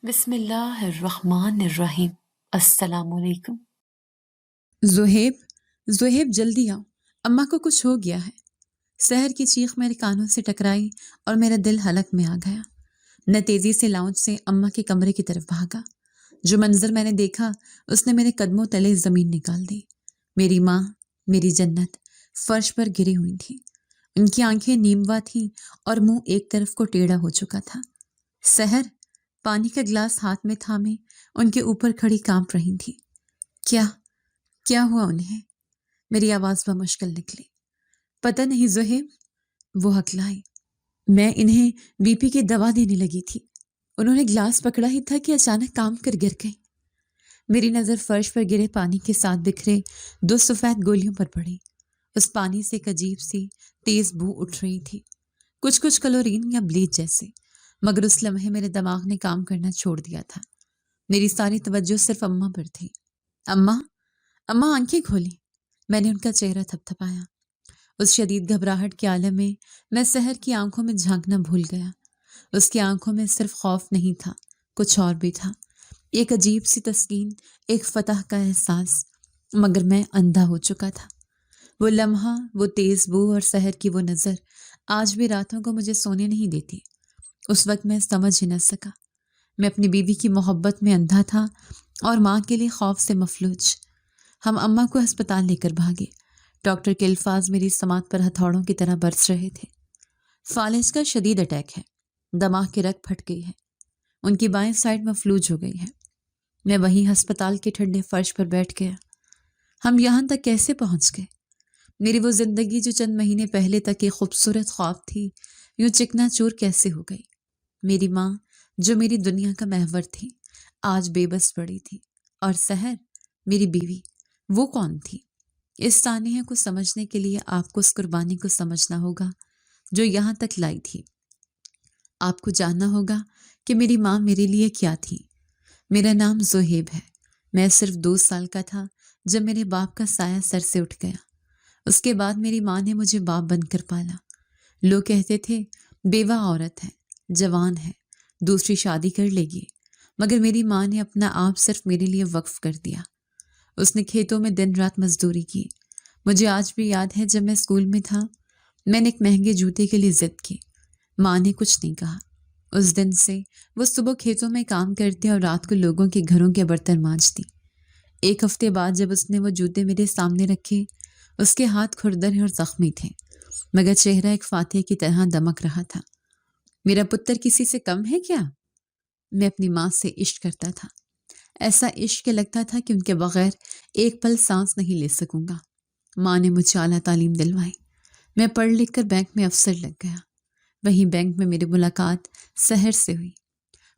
بسم اللہ الرحمن الرحیم۔ السلام علیکم۔ زہیب زہیب جلدی آؤ، اماں کو کچھ ہو گیا ہے۔ سحر کی چیخ میرے کانوں سے ٹکرائی اور میرا دل حلق میں آ گیا۔ میں تیزی سے لاؤنج سے اماں کے کمرے کی طرف بھاگا۔ جو منظر میں نے دیکھا اس نے میرے قدموں تلے زمین نکال دی۔ میری ماں، میری جنت، فرش پر گری ہوئی تھی۔ ان کی آنکھیں نیموا تھیں اور منہ ایک طرف کو ٹیڑھا ہو چکا تھا۔ سحر پانی کا گلاس ہاتھ میں تھامے ان کے اوپر کھڑی کانپ رہی تھی۔ کیا ہوا انہیں؟ میری آواز بمشکل نکلی۔ پتہ نہیں زہیب، وہ ہکلائی۔ میں انہیں بی پی کی دوا دینے لگی تھی۔ انہوں نے گلاس پکڑا ہی تھا کہ اچانک کام کر گر گئی۔ میری نظر فرش پر گرے پانی کے ساتھ بکھرے 2 سفید گولیوں پر پڑی۔ اس پانی سے ایک عجیب سی تیز بو اٹھ رہی تھی، کچھ کلورین یا بلیچ جیسے، مگر اس لمحے میرے دماغ نے کام کرنا چھوڑ دیا تھا۔ میری ساری توجہ صرف اماں پر تھی۔ اماں آنکھیں کھولی۔ میں نے ان کا چہرہ تھپتھپایا۔ اس شدید گھبراہٹ کے عالم میں سحر کی آنکھوں میں جھانکنا بھول گیا۔ اس کی آنکھوں میں صرف خوف نہیں تھا، کچھ اور بھی تھا، ایک عجیب سی تسکین، ایک فتح کا احساس، مگر میں اندھا ہو چکا تھا۔ وہ لمحہ، وہ تیز بو اور سحر کی وہ نظر آج بھی راتوں کو مجھے سونے نہیں دیتی۔ اس وقت میں سمجھ ہی نہ سکا۔ میں اپنی بیوی کی محبت میں اندھا تھا اور ماں کے لیے خوف سے مفلوج۔ ہم اماں کو ہسپتال لے کر بھاگے۔ ڈاکٹر کے الفاظ میری سماعت پر ہتھوڑوں کی طرح برس رہے تھے۔ فالج کا شدید اٹیک ہے، دماغ کی رگ پھٹ گئی ہے، ان کی بائیں سائڈ مفلوج ہو گئی ہے۔ میں وہیں ہسپتال کے ٹھنڈے فرش پر بیٹھ گیا۔ ہم یہاں تک کیسے پہنچ گئے؟ میری وہ زندگی جو چند مہینے پہلے تک ایک خوبصورت خواب تھی، یوں چکنا چور کیسے ہو گئی؟ میری ماں جو میری دنیا کا محور تھی، آج بے بس پڑی تھی، اور سحر میری بیوی، وہ کون تھی؟ اس سانحے کو سمجھنے کے لیے آپ کو اس قربانی کو سمجھنا ہوگا جو یہاں تک لائی تھی۔ آپ کو جاننا ہوگا کہ میری ماں میرے لیے کیا تھی۔ میرا نام زہیب ہے۔ میں صرف 2 سال کا تھا جب میرے باپ کا سایہ سر سے اٹھ گیا۔ اس کے بعد میری ماں نے مجھے باپ بن کر پالا۔ لوگ کہتے تھے بیوہ عورت ہے، جوان ہے، دوسری شادی کر لے گی، مگر میری ماں نے اپنا آپ صرف میرے لیے وقف کر دیا۔ اس نے کھیتوں میں دن رات مزدوری کی۔ مجھے آج بھی یاد ہے جب میں اسکول میں تھا، میں نے ایک مہنگے جوتے کے لیے ضد کی۔ ماں نے کچھ نہیں کہا۔ اس دن سے وہ صبح کھیتوں میں کام کرتے اور رات کو لوگوں کے گھروں کے برتن مانجتی۔ 1 ہفتے بعد جب اس نے وہ جوتے میرے سامنے رکھے، اس کے ہاتھ کھردر اور زخمی تھے، مگر چہرہ ایک فاتح کی طرح دمک رہا تھا۔ میرا پتر کسی سے کم ہے کیا؟ میں اپنی ماں سے عشق کرتا تھا، ایسا عشق کہ لگتا تھا کہ ان کے بغیر ایک پل سانس نہیں لے سکوں گا۔ ماں نے مجھے اعلیٰ تعلیم دلوائی۔ میں پڑھ لکھ کر بینک میں افسر لگ گیا۔ وہیں بینک میں میری ملاقات سحر سے ہوئی۔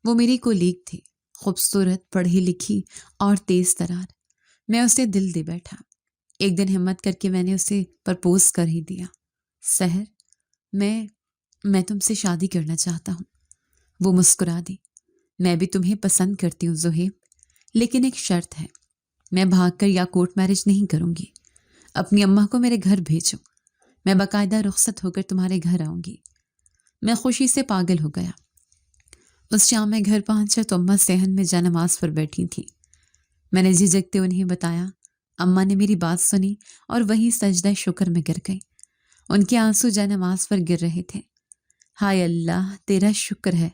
وہ میری کولیگ تھی، خوبصورت، پڑھی لکھی اور تیز ترار۔ میں اسے دل دے بیٹھا۔ ایک دن ہمت کر کے میں نے اسے پرپوز کر ہی دیا۔ سحر، میں تم سے شادی کرنا چاہتا ہوں۔ وہ مسکرا دی۔ میں بھی تمہیں پسند کرتی ہوں زہیب، لیکن ایک شرط ہے، میں بھاگ کر یا کورٹ میرج نہیں کروں گی۔ اپنی اماں کو میرے گھر بھیجو، میں باقاعدہ رخصت ہو کر تمہارے گھر آؤں گی۔ میں خوشی سے پاگل ہو گیا۔ اس شام میں گھر پہنچا تو اماں صحن میں جا نماز پر بیٹھی تھی۔ میں نے جھجکتے انہیں بتایا۔ اماں نے میری بات سنی اور وہیں سجدہ شکر میں گر گئی۔ ان کے آنسو جا نماز پر گر رہے تھے۔ ہائے اللہ، تیرا شکر ہے،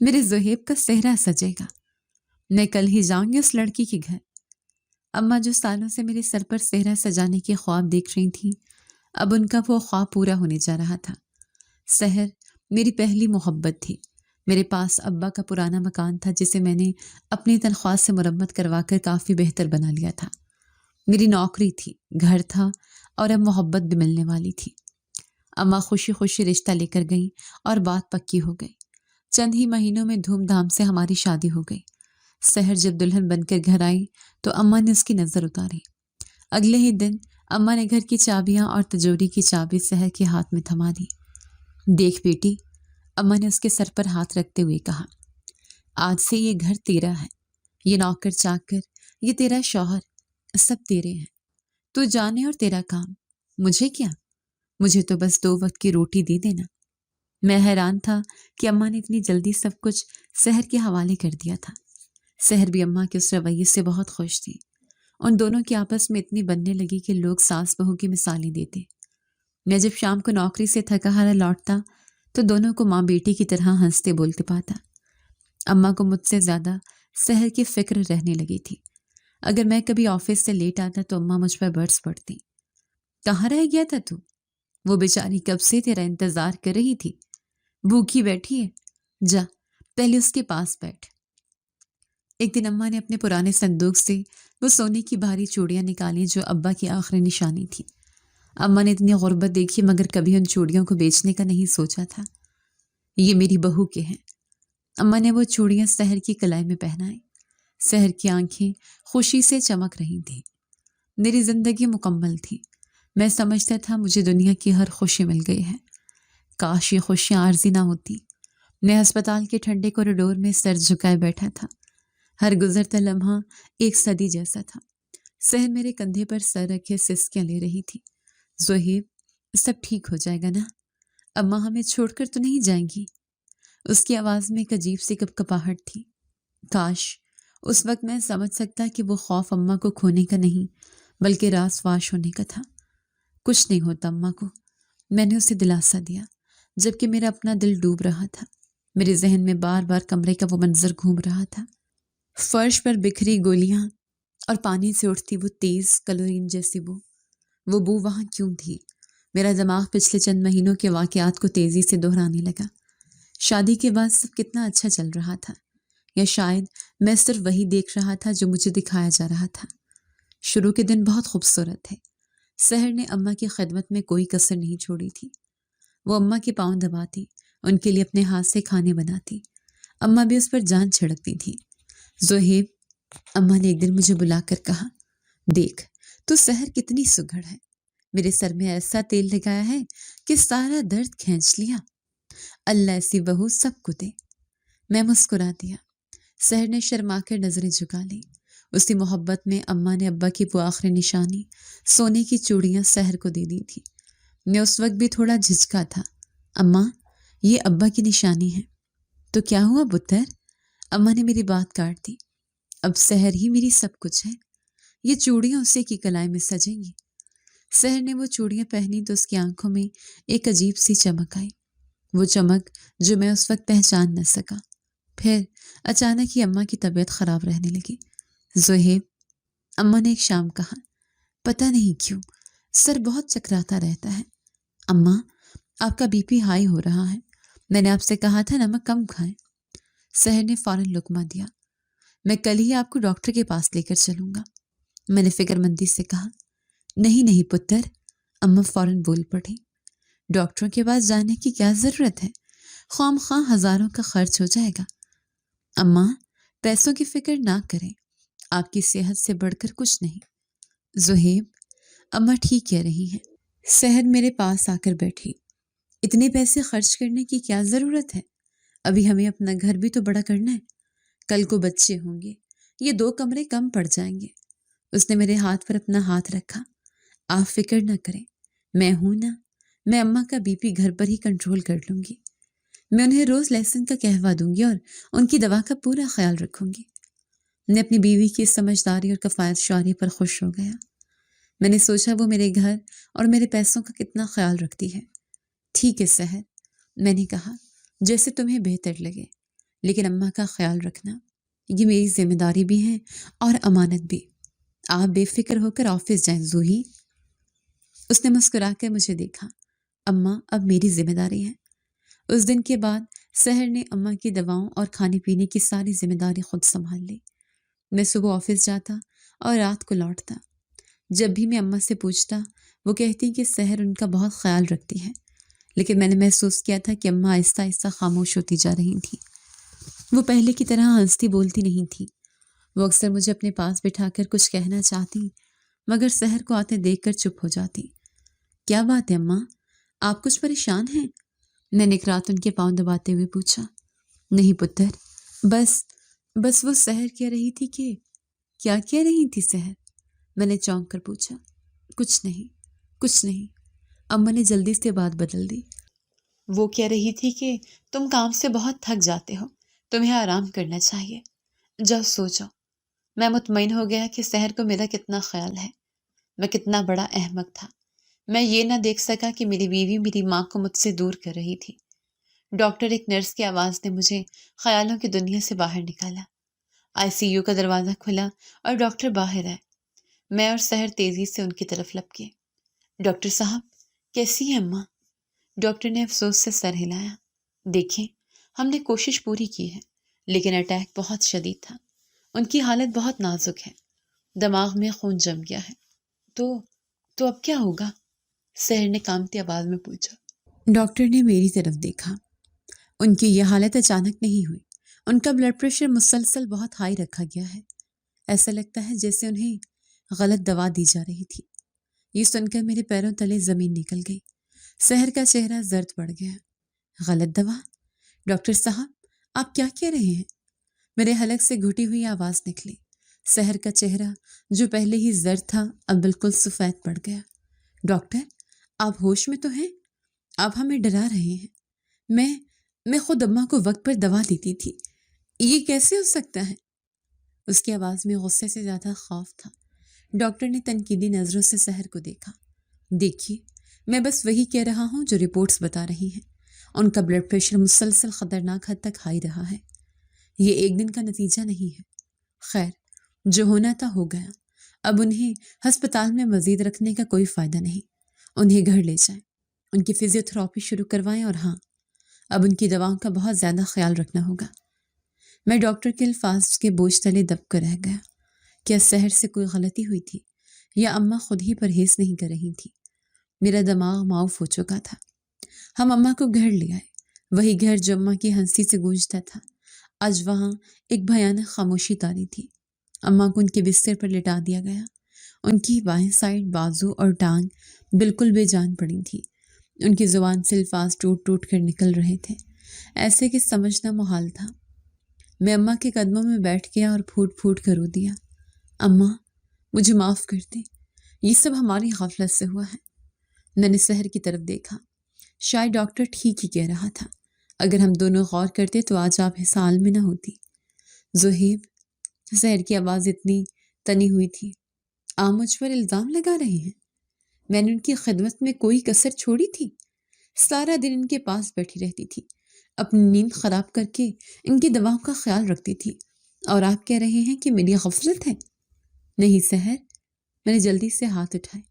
میرے زہیب کا صحرا سجے گا۔ میں کل ہی جاؤں گی اس لڑکی کے گھر۔ اماں جو سالوں سے میرے سر پر صحرا سجانے کے خواب دیکھ رہی تھیں، اب ان کا وہ خواب پورا ہونے جا رہا تھا۔ سحر میری پہلی محبت تھی۔ میرے پاس ابا کا پرانا مکان تھا جسے میں نے اپنی تنخواہ سے مرمت کروا کر کافی بہتر بنا لیا تھا۔ میری نوکری تھی، گھر تھا اور اب محبت بھی ملنے والی تھی۔ اماں خوشی خوشی رشتہ لے کر گئیں اور بات پکی ہو گئی۔ چند ہی مہینوں میں دھوم دھام سے ہماری شادی ہو گئی۔ سحر جب دلہن بن کر گھر آئی تو اماں نے اس کی نظر اتاری۔ اگلے ہی دن اماں نے گھر کی چابیاں اور تجوری کی چابی سحر کے ہاتھ میں تھما دی۔ دیکھ بیٹی، اماں نے اس کے سر پر ہاتھ رکھتے ہوئے کہا، آج سے یہ گھر تیرا ہے، یہ نوکر چاکر، یہ تیرا شوہر، سب تیرے ہیں۔ تو جانے اور تیرا کام، مجھے کیا؟ مجھے تو بس 2 وقت کی روٹی دے دینا۔ میں حیران تھا کہ اماں نے اتنی جلدی سب کچھ سحر کے حوالے کر دیا تھا۔ سحر بھی اماں کے اس رویے سے بہت خوش تھی۔ ان دونوں کی آپس میں اتنی بننے لگی کہ لوگ ساس بہو کی مثالیں دیتے۔ میں جب شام کو نوکری سے تھکا ہارا لوٹتا تو دونوں کو ماں بیٹی کی طرح ہنستے بولتے پاتا۔ اماں کو مجھ سے زیادہ سحر کی فکر رہنے لگی تھی۔ اگر میں کبھی آفس سے لیٹ آتا تو اماں مجھ پر برس پڑتی۔ کہاں رہ گیا تھا تو؟ وہ بیچاری کب سے تیرا انتظار کر رہی تھی، بھوکی بیٹھی ہے، جا پہلے اس کے پاس بیٹھ۔ ایک دن اماں نے اپنے پرانے صندوق سے وہ سونے کی بھاری چوڑیاں نکالی جو ابا کی آخری نشانی تھی۔ اماں نے اتنی غربت دیکھی مگر کبھی ان چوڑیوں کو بیچنے کا نہیں سوچا تھا۔ یہ میری بہو کے ہیں۔ اماں نے وہ چوڑیاں سحر کی کلائی میں پہنائی۔ سحر کی آنکھیں خوشی سے چمک رہی تھیں۔ میری زندگی مکمل تھی۔ میں سمجھتا تھا مجھے دنیا کی ہر خوشی مل گئی ہے۔ کاش یہ خوشیاں عارضی نہ ہوتی۔ میں ہسپتال کے ٹھنڈے کوریڈور میں سر جھکائے بیٹھا تھا۔ ہر گزرتا لمحہ ایک صدی جیسا تھا۔ سحر میرے کندھے پر سر رکھے سسکیاں لے رہی تھی۔ زہیب، سب ٹھیک ہو جائے گا نا؟ اماں ہمیں چھوڑ کر تو نہیں جائیں گی؟ اس کی آواز میں ایک عجیب سی کپکپاہٹ تھی۔ کاش اس وقت میں سمجھ سکتا کہ وہ خوف اماں کو کھونے کا نہیں بلکہ راز فاش ہونے کا تھا۔ کچھ نہیں ہوتا اماں کو، میں نے اسے دلاسا دیا، جبکہ میرا اپنا دل ڈوب رہا تھا۔ میرے ذہن میں بار بار کمرے کا وہ منظر گھوم رہا تھا، فرش پر بکھری گولیاں اور پانی سے اٹھتی وہ تیز کلورین جیسی وہ بو وہاں کیوں تھی؟ میرا دماغ پچھلے چند مہینوں کے واقعات کو تیزی سے دہرانے لگا۔ شادی کے بعد سب کتنا اچھا چل رہا تھا، یا شاید میں صرف وہی دیکھ رہا تھا جو مجھے دکھایا جا رہا تھا۔ شروع کے دن بہت خوبصورت تھے۔ سحر نے اماں کی خدمت میں کوئی کسر نہیں چھوڑی تھی۔ وہ اماں کے پاؤں دباتی، ان کے لیے اپنے ہاتھ سے کھانے بناتی۔ اماں بھی اس پر جان چھڑکتی تھی۔ زہیب، اماں نے ایک دن مجھے بلا کر کہا، دیکھ تو سحر کتنی سگڑ ہے، میرے سر میں ایسا تیل لگایا ہے کہ سارا درد کھینچ لیا۔ اللہ ایسی بہو سب کو دے۔ میں مسکرا دیا۔ سحر نے شرما کر نظریں جھکا لی۔ اسی محبت میں اماں نے ابا کی وہ آخری نشانی سونے کی چوڑیاں سحر کو دے دی تھی۔ میں اس وقت بھی تھوڑا جھجکا تھا۔ اماں، یہ ابا کی نشانی ہے۔ تو کیا ہوا پتر؟ اماں نے میری بات کاٹ دی۔ اب سحر ہی میری سب کچھ ہے، یہ چوڑیاں اسی کی کلائی میں سجیں گی۔ سحر نے وہ چوڑیاں پہنی تو اس کی آنکھوں میں ایک عجیب سی چمک آئی، وہ چمک جو میں اس وقت پہچان نہ سکا۔ پھر اچانک ہی اماں کی طبیعت خراب رہنے لگی۔ زہیب، اماں نے ایک شام کہا، پتہ نہیں کیوں سر بہت چکراتا رہتا ہے۔ اماں، آپ کا بی پی ہائی ہو رہا ہے، میں نے آپ سے کہا تھا نمک کم کھائیں۔ سحر نے فوراً لقمہ دیا۔ میں کل ہی آپ کو ڈاکٹر کے پاس لے کر چلوں گا، میں نے فکر مندی سے کہا۔ نہیں پتر، اماں فوراً بول پڑی، ڈاکٹروں کے پاس جانے کی کیا ضرورت ہے، خواہ مخواہ ہزاروں کا خرچ ہو جائے گا۔ اماں، پیسوں کی فکر نہ کریں، آپ کی صحت سے بڑھ کر کچھ نہیں۔ زہیب، اماں ٹھیک کہہ رہی ہیں۔ سحر میرے پاس آ کر بیٹھی۔ اتنے پیسے خرچ کرنے کی کیا ضرورت ہے؟ ابھی ہمیں اپنا گھر بھی تو بڑا کرنا ہے، کل کو بچے ہوں گے، یہ 2 کمرے کم پڑ جائیں گے۔ اس نے میرے ہاتھ پر اپنا ہاتھ رکھا۔ آپ فکر نہ کریں، میں ہوں نا، میں اماں کا بی پی گھر پر ہی کنٹرول کر لوں گی۔ میں انہیں روز لہسن کا قہوہ دوں گی اور ان کی دوا کا پورا خیال رکھوں گی۔ میں اپنی بیوی کی سمجھداری اور کفایت شعاری پر خوش ہو گیا۔ میں نے سوچا وہ میرے گھر اور میرے پیسوں کا کتنا خیال رکھتی ہے۔ ٹھیک ہے سحر، میں نے کہا، جیسے تمہیں بہتر لگے، لیکن اماں کا خیال رکھنا، یہ میری ذمہ داری بھی ہے اور امانت بھی۔ آپ بے فکر ہو کر آفس جائیں زوہی۔ اس نے مسکرا کر مجھے دیکھا۔ اماں، اب میری ذمہ داری ہے۔ اس دن کے بعد سحر نے اماں کی دواؤں اور کھانے پینے کی ساری ذمہ داری خود سنبھال لی۔ میں صبح آفس جاتا اور رات کو لوٹتا۔ جب بھی میں اماں سے پوچھتا، وہ کہتی کہ سحر ان کا بہت خیال رکھتی ہے، لیکن میں نے محسوس کیا تھا کہ اماں آہستہ آہستہ خاموش ہوتی جا رہی تھیں۔ وہ پہلے کی طرح ہنستی بولتی نہیں تھی۔ وہ اکثر مجھے اپنے پاس بٹھا کر کچھ کہنا چاہتی، مگر سحر کو آتے دیکھ کر چپ ہو جاتی۔ کیا بات ہے اماں، آپ کچھ پریشان ہیں؟ میں نے ایک رات ان کے پاؤں دباتے ہوئے پوچھا۔ نہیں پتر، بس وہ سحر کہہ رہی تھی کہ… کیا کہہ رہی تھی سحر؟ میں نے چونک کر پوچھا۔ کچھ نہیں۔ اماں نے جلدی سے بات بدل دی۔ وہ کہہ رہی تھی کہ تم کام سے بہت تھک جاتے ہو، تمہیں آرام کرنا چاہیے، جاؤ سو جاؤ۔ میں مطمئن ہو گیا کہ سحر کو میرا کتنا خیال ہے، میں کتنا بڑا احمق تھا، میں یہ نہ دیکھ سکا کہ میری بیوی میری ماں کو مجھ سے دور کر رہی تھی۔ ڈاکٹر ایک نرس کی آواز نے مجھے خیالوں کی دنیا سے باہر نکالا۔ آئی سی یو کا دروازہ کھلا اور ڈاکٹر باہر آئے۔ میں اور سحر تیزی سے ان کی طرف لپکے۔ ڈاکٹر صاحب کیسی ہیں اماں؟ ڈاکٹر نے افسوس سے سر ہلایا۔ دیکھیں، ہم نے کوشش پوری کی ہے، لیکن اٹیک بہت شدید تھا، ان کی حالت بہت نازک ہے، دماغ میں خون جم گیا ہے۔ تو اب کیا ہوگا؟ سحر نے کانپتی آواز میں پوچھا۔ ڈاکٹر نے میری طرف دیکھا۔ ان کی یہ حالت اچانک نہیں ہوئی، ان کا بلڈ پریشر مسلسل بہت ہائی رکھا گیا ہے، ایسا لگتا ہے جیسے انہیں غلط دوا دی جا رہی تھی۔ یہ سن کر میرے پیروں تلے زمین نکل گئی۔ سحر کا چہرہ زرد پڑ گیا۔ غلط دوا؟ ڈاکٹر صاحب آپ کیا کہہ رہے ہیں؟ میرے حلق سے گھٹی ہوئی آواز نکلی۔ سحر کا چہرہ جو پہلے ہی زرد تھا اب بالکل سفید پڑ گیا۔ ڈاکٹر آپ ہوش میں تو ہیں؟ آپ ہمیں ڈرا رہے ہیں۔ میں خود اماں کو وقت پر دوا دیتی تھی، یہ کیسے ہو سکتا ہے؟ اس کی آواز میں غصے سے زیادہ خوف تھا۔ ڈاکٹر نے تنقیدی نظروں سے سحر کو دیکھا۔ دیکھیے، میں بس وہی کہہ رہا ہوں جو رپورٹس بتا رہی ہیں۔ ان کا بلڈ پریشر مسلسل خطرناک حد تک ہائی رہا ہے، یہ ایک دن کا نتیجہ نہیں ہے۔ خیر، جو ہونا تھا ہو گیا، اب انہیں ہسپتال میں مزید رکھنے کا کوئی فائدہ نہیں، انہیں گھر لے جائیں، ان کی فزیو تھراپی شروع کروائیں، اور ہاں، اب ان کی دواؤں کا بہت زیادہ خیال رکھنا ہوگا۔ میں ڈاکٹر کے الفاظ کے بوجھ تلے دب کر رہ گیا۔ کیا سحر سے کوئی غلطی ہوئی تھی یا اماں خود ہی پرہیز نہیں کر رہی تھی؟ میرا دماغ معاف ہو چکا تھا۔ ہم اماں کو گھر لے آئے، وہی گھر جو اماں کی ہنسی سے گونجتا تھا۔ آج وہاں ایک بھیانک خاموشی طاری تھی۔ اماں کو ان کے بستر پر لٹا دیا گیا، ان کی بائیں سائڈ بازو اور ٹانگ بالکل بے جان پڑی تھی، ان کی زبان سے الفاظ ٹوٹ ٹوٹ کر نکل رہے تھے، ایسے کہ سمجھنا محال تھا۔ میں اماں کے قدموں میں بیٹھ گیا اور پھوٹ پھوٹ کر رو دیا۔ اماں مجھے معاف کر دیں، یہ سب ہماری غفلت سے ہوا ہے۔ میں نے سحر کی طرف دیکھا، شاید ڈاکٹر ٹھیک ہی کہہ رہا تھا، اگر ہم دونوں غور کرتے تو آج آپ اس حال میں نہ ہوتی۔ زہیب، سحر کی آواز اتنی تنی ہوئی تھی، آپ مجھ پر الزام لگا رہے ہیں؟ میں نے ان کی خدمت میں کوئی کسر چھوڑی تھی؟ سارا دن ان کے پاس بیٹھی رہتی تھی، اپنی نیند خراب کر کے ان کی دواؤں کا خیال رکھتی تھی، اور آپ کہہ رہے ہیں کہ میری غفلت ہے؟ نہیں سحر، میں نے جلدی سے ہاتھ اٹھائے،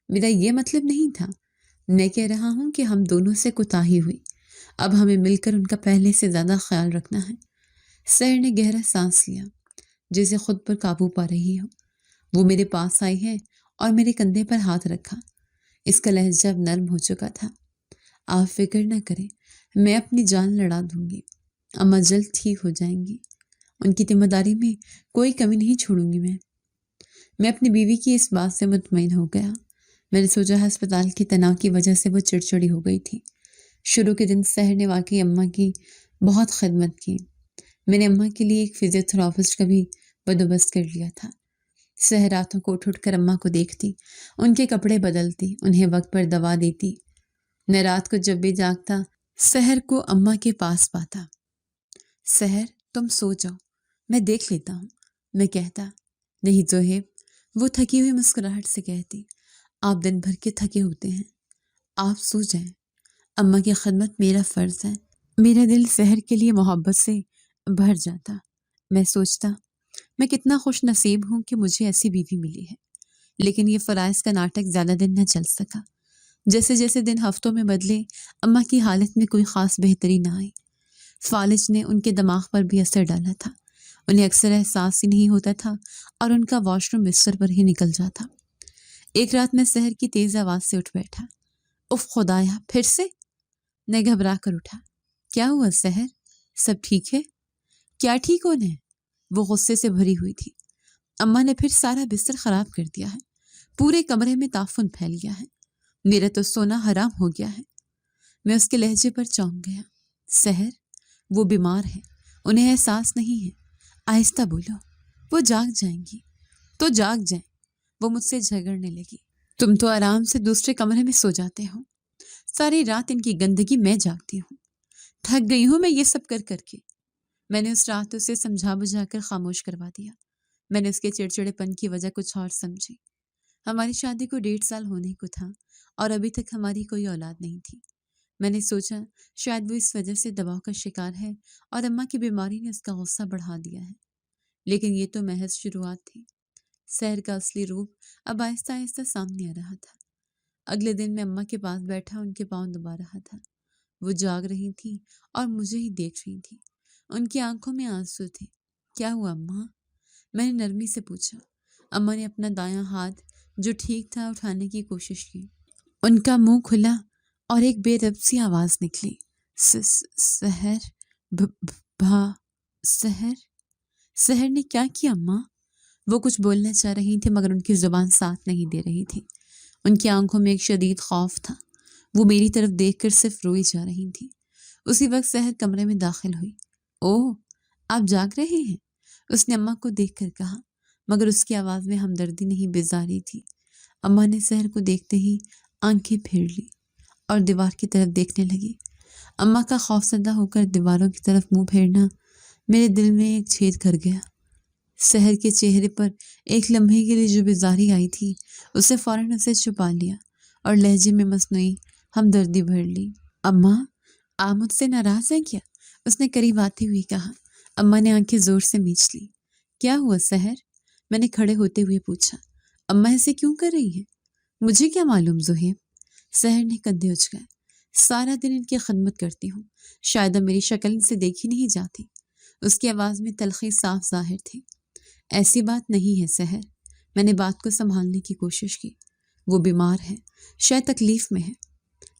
میرا یہ مطلب نہیں تھا، میں کہہ رہا ہوں کہ ہم دونوں سے کوتاہی ہوئی، اب ہمیں مل کر ان کا پہلے سے زیادہ خیال رکھنا ہے۔ سحر نے گہرا سانس لیا، جیسے خود پر قابو پا رہی ہو۔ وہ میرے پاس آئی ہے اور میرے کندھے پر ہاتھ رکھا، اس کا لہجہ اب نرم ہو چکا تھا۔ آپ فکر نہ کریں، میں اپنی جان لڑا دوں گی، اماں جلد ٹھیک ہو جائیں گی، ان کی ذمہ داری میں کوئی کمی نہیں چھوڑوں گی۔ میں اپنی بیوی کی اس بات سے مطمئن ہو گیا۔ میں نے سوچا ہسپتال کی تناؤ کی وجہ سے وہ چڑچڑی ہو گئی تھی۔ شروع کے دن سحر نے واقعی اماں کی بہت خدمت کی۔ میں نے اماں کے لیے ایک فزیو تھراپسٹ کا بھی بندوبست کر لیا تھا۔ سحر راتوں کو اٹھ کر اماں کو دیکھتی، ان کے کپڑے بدلتی، انہیں وقت پر دوا دیتی۔ میں رات کو جب بھی جاگتا سحر کو اماں کے پاس پاتا۔ سحر تم سو جاؤ، میں دیکھ لیتا ہوں، میں کہتا۔ نہیں زہیب، وہ تھکی ہوئی مسکراہٹ سے کہتی، آپ دن بھر کے تھکے ہوتے ہیں، آپ سو جائیں، اماں کی خدمت میرا فرض ہے۔ میرا دل سحر کے لیے محبت سے بھر جاتا۔ میں سوچتا، میں کتنا خوش نصیب ہوں کہ مجھے ایسی بیوی ملی ہے۔ لیکن یہ فرائض کا ناٹک زیادہ دن نہ چل سکا۔ جیسے جیسے دن ہفتوں میں بدلے، اماں کی حالت میں کوئی خاص بہتری نہ آئی۔ فالج نے ان کے دماغ پر بھی اثر ڈالا تھا، انہیں اکثر احساس ہی نہیں ہوتا تھا اور ان کا واش روم بستر پر ہی نکل جاتا۔ ایک رات میں سحر کی تیز آواز سے اٹھ بیٹھا۔ اف خدایا، پھر سے؟ میں گھبرا کر اٹھا۔ کیا ہوا سحر؟ سب ٹھیک ہے؟ کیا ٹھیک ہونا ہے؟ وہ غصے سے بھری ہوئی تھی۔ اماں نے پھر سارا بستر خراب کر دیا ہے، پورے کمرے میں تعفن پھیل گیا ہے، میرا تو سونا حرام ہو گیا ہے۔ میں اس کے لہجے پر چونک گیا۔ سحر، وہ بیمار ہے، انہیں احساس نہیں ہے، آہستہ بولو، وہ جاگ جائیں گی۔ تو جاگ جائیں۔ وہ مجھ سے جھگڑنے لگی۔ تم تو آرام سے دوسرے کمرے میں سو جاتے ہو، ساری رات ان کی گندگی میں جاگتی ہوں، تھک گئی ہوں میں یہ سب کر کر کے۔ میں نے اس رات اسے سمجھا بجھا کر خاموش کروا دیا۔ میں نے اس کے چڑچڑے پن کی وجہ کچھ اور سمجھی۔ ہماری شادی کو 1.5 سال ہونے کو تھا اور ابھی تک ہماری کوئی اولاد نہیں تھی۔ میں نے سوچا شاید وہ اس وجہ سے دباؤ کا شکار ہے اور اماں کی بیماری نے اس کا غصہ بڑھا دیا ہے، لیکن یہ تو محض شروعات تھی۔ سحر کا اصلی روپ اب آہستہ آہستہ سامنے آ رہا تھا۔ اگلے دن میں اماں کے پاس بیٹھا ان کے پاؤں دبا رہا تھا۔ وہ جاگ رہی تھی اور مجھے ہی دیکھ رہی تھی۔ ان کی آنکھوں میں آنسو تھے۔ کیا ہوا اماں؟ میں نے نرمی سے پوچھا۔ اماں نے اپنا دایاں ہاتھ جو ٹھیک تھا اٹھانے کی کوشش کی۔ ان کا منہ کھلا اور ایک بے رب سی آواز نکلی، سحر سحر سحر نے کیا کیا اماں؟ وہ کچھ بولنا چاہ رہی تھی مگر ان کی زبان ساتھ نہیں دے رہی تھی۔ ان کی آنکھوں میں ایک شدید خوف تھا۔ وہ میری طرف دیکھ کر صرف روئی جا رہی تھی۔ اسی وقت سحر کمرے میں داخل ہوئی۔ اوہ، آپ جاگ رہے ہیں؟ اس نے اماں کو دیکھ کر کہا، مگر اس کی آواز میں ہمدردی نہیں بیزاری تھی۔ اماں نے سحر کو دیکھتے ہی آنکھیں پھیر لی اور دیوار کی طرف دیکھنے لگی۔ اماں کا خوفزدہ ہو کر دیواروں کی طرف منہ پھیرنا میرے دل میں ایک چھید کر گیا۔ سحر کے چہرے پر ایک لمحے کے لیے جو بیزاری آئی تھی اسے فوراً اسے چھپا لیا اور لہجے میں مصنوعی ہمدردی بھر لی۔ اماں، آپ مجھ سے ناراض ہیں کیا؟ اس نے قریب آتے ہوئے کہا۔ اماں نے آنکھیں زور سے مینچ لی۔ کیا ہوا سحر؟ میں نے کھڑے ہوتے ہوئے پوچھا۔ اماں ایسے کیوں کر رہی ہیں؟ مجھے کیا معلوم زہیب؟ سحر نے کندھے اچکائے۔ سارا دن ان کی خدمت کرتی ہوں، شاید اب میری شکل ان سے دیکھی نہیں جاتی۔ اس کی آواز میں تلخی صاف ظاہر تھی۔ ایسی بات نہیں ہے سحر۔ میں نے بات کو سنبھالنے کی کوشش کی۔ وہ بیمار ہے، شاید تکلیف میں ہے۔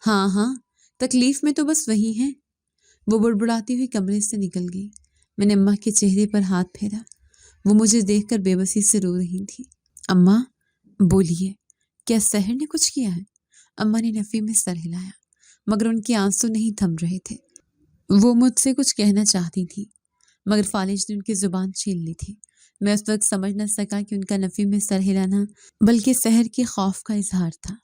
ہاں، تکلیف میں تو بس وہی ہے۔ وہ بڑبڑاتی ہوئی کمرے سے نکل گئی۔ میں نے اماں کے چہرے پر ہاتھ پھیرا۔ وہ مجھے دیکھ کر بے بسی سے رو رہی تھی۔ اماں، بولیے، کیا سحر نے کچھ کیا ہے؟ اماں نے نفی میں سر ہلایا، مگر ان کے آنسو نہیں تھم رہے تھے۔ وہ مجھ سے کچھ کہنا چاہتی تھی مگر فالج نے ان کی زبان چھین لی تھی۔ میں اس وقت سمجھ نہ سکا کہ ان کا نفی میں سر ہلانا بلکہ سحر کے خوف کا اظہار تھا۔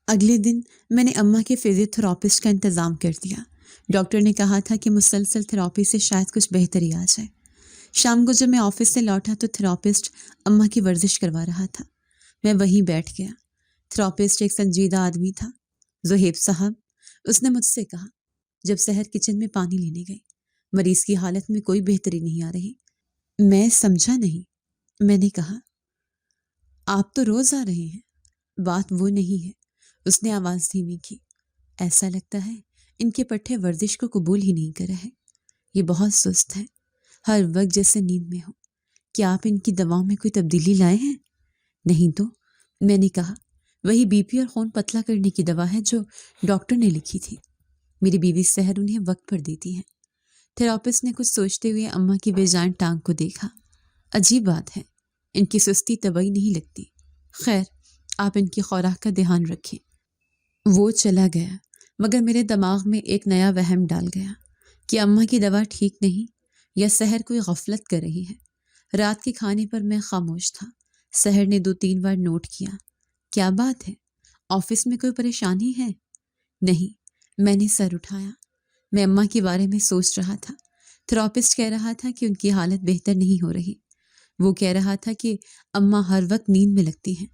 اگلے دن میں نے اماں کے فزیو تھراپسٹ کا انتظام کر دیا۔ ڈاکٹر نے کہا تھا کہ مسلسل تھراپی سے شاید کچھ بہتری آ جائے۔ شام کو جب میں آفس سے لوٹا تو تھراپسٹ اماں کی ورزش کروا رہا تھا۔ میں وہیں بیٹھ گیا۔ تھراپسٹ ایک سنجیدہ آدمی تھا۔ زہیب صاحب، اس نے مجھ سے کہا جب سحر کچن میں پانی لینے گئی، مریض کی حالت میں کوئی بہتری نہیں آ رہی۔ میں سمجھا نہیں۔ میں نے کہا آپ تو روز آ رہے ہیں۔ بات وہ نہیں ہے، اس نے آواز دھیمی کی۔ ایسا لگتا ہے ان کے پٹھے ورزش کو قبول ہی نہیں کر رہے۔ یہ بہت سست ہے، ہر وقت جیسے نیند میں ہو۔ کیا آپ ان کی دواؤں میں کوئی تبدیلی لائے ہیں؟ نہیں تو، میں نے کہا وہی بی پی اور خون پتلا کرنے کی دوا ہے جو ڈاکٹر نے لکھی تھی۔ میری بیوی سحر انہیں وقت پر دیتی ہے۔ تھراپسٹ نے کچھ سوچتے ہوئے اماں کی بے جان ٹانگ کو دیکھا۔ عجیب بات ہے، ان کی سستی طبعی نہیں لگتی۔ خیر، آپ ان کی خوراک کا دھیان رکھیں۔ وہ چلا گیا مگر میرے دماغ میں ایک نیا وہم ڈال گیا کہ اماں کی دوا ٹھیک نہیں یا سحر کوئی غفلت کر رہی ہے۔ رات کے کھانے پر میں خاموش تھا۔ سحر نے 2-3 بار نوٹ کیا۔ کیا بات ہے؟ آفس میں کوئی پریشانی ہے؟ نہیں، میں نے سر اٹھایا۔ میں اماں کے بارے میں سوچ رہا تھا۔ تھراپسٹ کہہ رہا تھا کہ ان کی حالت بہتر نہیں ہو رہی۔ وہ کہہ رہا تھا کہ اماں ہر وقت نیند میں لگتی ہیں۔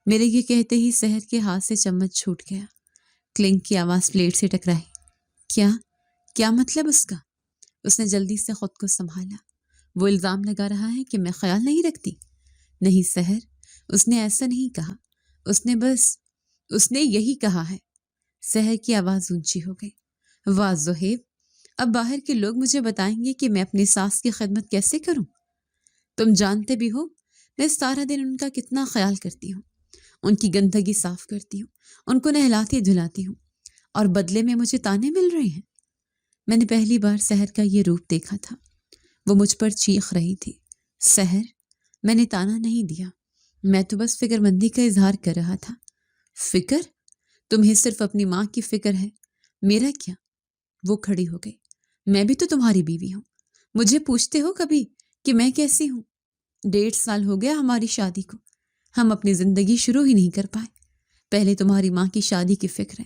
میرے یہ کہتے ہی سحر کے ہاتھ سے چمچ چھوٹ گیا۔ کلنک کی آواز پلیٹ سے ٹکرائی۔ کیا مطلب اس کا؟ اس نے جلدی سے خود کو سنبھالا۔ وہ الزام لگا رہا ہے کہ میں خیال نہیں رکھتی۔ نہیں سحر، اس نے ایسا نہیں کہا۔ اس نے یہی کہا ہے۔ سحر کی آواز اونچی ہو گئی۔ واہ زہیب، اب باہر کے لوگ مجھے بتائیں گے کہ میں اپنی ساس کی خدمت کیسے کروں۔ تم جانتے بھی ہو میں سارا دن ان کا کتنا خیال کرتی ہوں، ان کی گندگی صاف کرتی ہوں، ان کو نہلاتی دھلاتی ہوں، اور بدلے میں مجھے تانے مل رہے ہیں۔ میں نے پہلی بار سحر کا یہ روپ دیکھا تھا۔ وہ مجھ پر چیخ رہی تھی۔ سحر، میں نے تانا نہیں دیا، میں تو بس فکر مندی کا اظہار کر رہا تھا۔ فکر؟ تمہیں صرف اپنی ماں کی فکر ہے، میرا کیا؟ وہ کھڑی ہو گئی۔ میں بھی تو تمہاری بیوی ہوں، مجھے پوچھتے ہو کبھی کہ میں کیسی ہوں؟ 1.5 سال ہو گیا ہماری شادی کو، ہم اپنی زندگی شروع ہی نہیں کر پائے۔ پہلے تمہاری ماں کی شادی کی فکر ہے،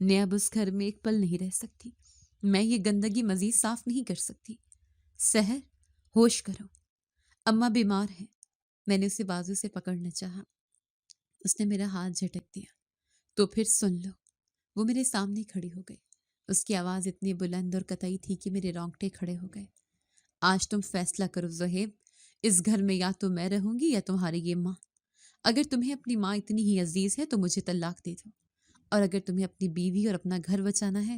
میں اب اس گھر میں ایک پل نہیں رہ سکتی، میں یہ گندگی مزید صاف نہیں کر سکتی۔ سحر، ہوش کرو، اماں بیمار ہیں۔ میں نے اسے بازو سے پکڑنا چاہا، اس نے میرا ہاتھ جھٹک دیا۔ تو پھر سن لو۔ وہ میرے سامنے کھڑی ہو گئی، اس کی آواز اتنی بلند اور قطعی تھی کہ میرے رونگٹے کھڑے ہو گئے۔ آج تم فیصلہ کرو زہیب، اس گھر میں یا تو میں رہوں گی یا تمہاری یہ ماں۔ اگر تمہیں اپنی ماں اتنی ہی عزیز ہے تو مجھے طلاق دے دو، اور اگر تمہیں اپنی بیوی اور اپنا گھر بچانا ہے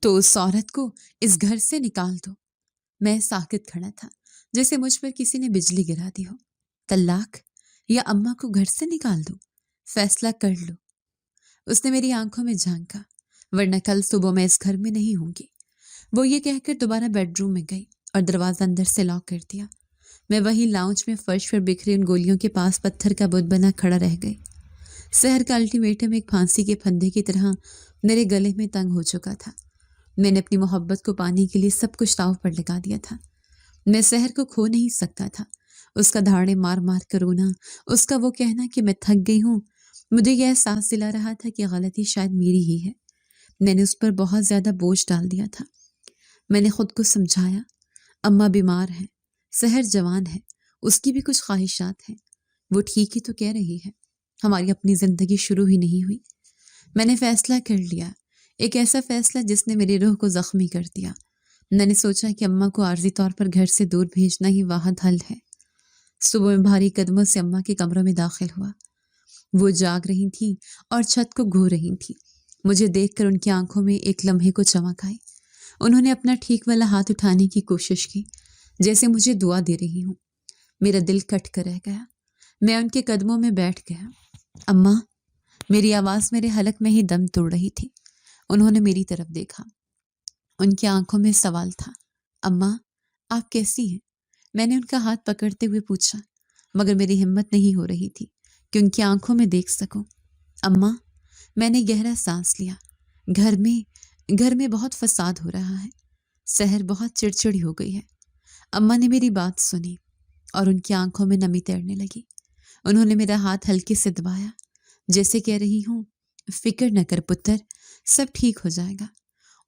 تو اس عورت کو اس گھر سے نکال دو۔ میں ساکت کھڑا تھا، جیسے مجھ پر کسی نے بجلی گرا دی ہو۔ طلاق یا اماں کو گھر سے نکال دو، فیصلہ کر لو۔ اس نے میری آنکھوں میں جھانکا، ورنہ کل صبح میں اس گھر میں نہیں ہوں گی۔ وہ یہ کہہ کر دوبارہ بیڈ روم میں گئی اور دروازہ اندر سے لاک کر دیا۔ میں وہی لاؤنج میں فرش پر بکھری ان گولیوں کے پاس پتھر کا بت بنا کھڑا رہ گئی۔ سحر کا الٹیمیٹم ایک پھانسی کے پھندے کی طرح میرے گلے میں تنگ ہو چکا تھا۔ میں نے اپنی محبت کو پانے کے لیے سب کچھ داؤ پر لگا دیا تھا۔ میں سحر کو کھو نہیں سکتا تھا۔ اس کا دھاڑے مار مار کر رونا، اس کا وہ کہنا کہ میں تھک گئی ہوں، مجھے یہ احساس دلا رہا تھا کہ غلطی شاید میری ہی ہے۔ میں نے اس پر بہت زیادہ بوجھ ڈال دیا تھا۔ میں نے خود کو سمجھایا، اماں بیمار ہیں، سحر جوان ہے، اس کی بھی کچھ خواہشات ہیں، وہ ٹھیک ہی تو کہہ رہی ہے، ہماری اپنی زندگی شروع ہی نہیں ہوئی۔ میں نے فیصلہ کر لیا، ایک ایسا فیصلہ جس نے میری روح کو زخمی کر دیا۔ میں نے سوچا کہ اماں کو عارضی طور پر گھر سے دور بھیجنا ہی واحد حل ہے۔ صبح میں بھاری قدموں سے اماں کے کمروں میں داخل ہوا۔ وہ جاگ رہی تھیں اور چھت کو گھو رہی تھیں۔ مجھے دیکھ کر ان کی آنکھوں میں ایک لمحے کو چمک آئی۔ انہوں نے اپنا ٹھیک والا ہاتھ اٹھانے کی کوشش کی، جیسے مجھے دعا دے رہی ہوں۔ میرا دل کٹ کر رہ گیا۔ میں ان کے قدموں میں بیٹھ گیا۔ اماں، میری آواز میرے حلق میں ہی دم توڑ رہی تھی۔ انہوں نے میری طرف دیکھا، ان کی آنکھوں میں سوال تھا۔ اماں، آپ کیسی ہیں؟ میں نے ان کا ہاتھ پکڑتے ہوئے پوچھا، مگر میری ہمت نہیں ہو رہی تھی کہ ان کی آنکھوں میں دیکھ سکوں۔ اماں، میں نے گہرا سانس لیا۔ گھر میں بہت فساد ہو رہا ہے، سحر بہت چڑچڑی ہو گئی ہے۔ اماں نے میری بات سنی اور ان کی آنکھوں میں نمی تیرنے لگی۔ انہوں نے میرا ہاتھ ہلکے سے دبایا، جیسے کہہ رہی ہوں، فکر نہ کر پتر، سب ٹھیک ہو جائے گا۔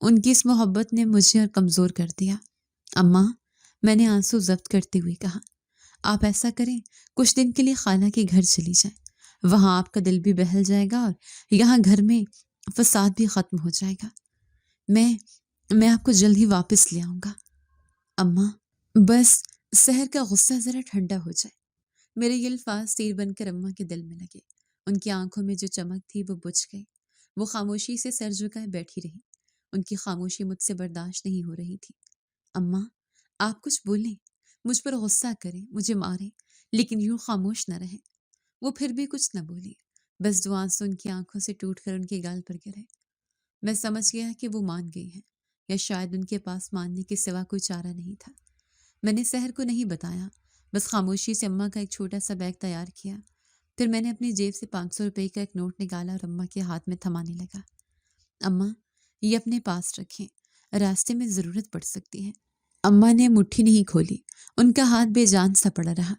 ان کی اس محبت نے مجھے اور کمزور کر دیا۔ اماں، میں نے آنسو ضبط کرتے ہوئے کہا، آپ ایسا کریں، کچھ دن کے لیے خالہ کے گھر چلی جائیں، وہاں آپ کا دل بھی بہل جائے گا اور یہاں گھر میں فساد بھی ختم ہو جائے گا۔ میں آپ کو جلد ہی واپس لے آؤں گا۔ اماں، بس سحر کا غصہ ذرا ٹھنڈا ہو جائے۔ میرے یہ الفاظ تیر بن کر اماں کے دل میں لگے۔ ان کی آنکھوں میں جو چمک تھی وہ بجھ گئی۔ وہ خاموشی سے سر جھکائے بیٹھی رہی۔ ان کی خاموشی مجھ سے برداشت نہیں ہو رہی تھی۔ اماں، آپ کچھ بولیں، مجھ پر غصہ کریں، مجھے ماریں، لیکن یوں خاموش نہ رہیں۔ وہ پھر بھی کچھ نہ بولی، بس دو آنسو ان کی آنکھوں سے ٹوٹ کر ان کے گال پر گرے۔ میں سمجھ گیا کہ وہ مان گئی ہیں، یا شاید ان کے پاس ماننے کے سوا کوئی چارہ نہیں تھا۔ میں نے سحر کو نہیں بتایا، بس خاموشی سے اماں کا ایک چھوٹا سا بیگ تیار کیا۔ پھر میں نے اپنی جیب سے 500 روپے کا ایک نوٹ نکالا اور اماں کے ہاتھ میں تھمانے لگا۔ اماں، یہ اپنے پاس رکھیں، راستے میں ضرورت پڑ سکتی ہے۔ اماں نے مٹھی نہیں کھولی، ان کا ہاتھ بے جان سا پڑا رہا۔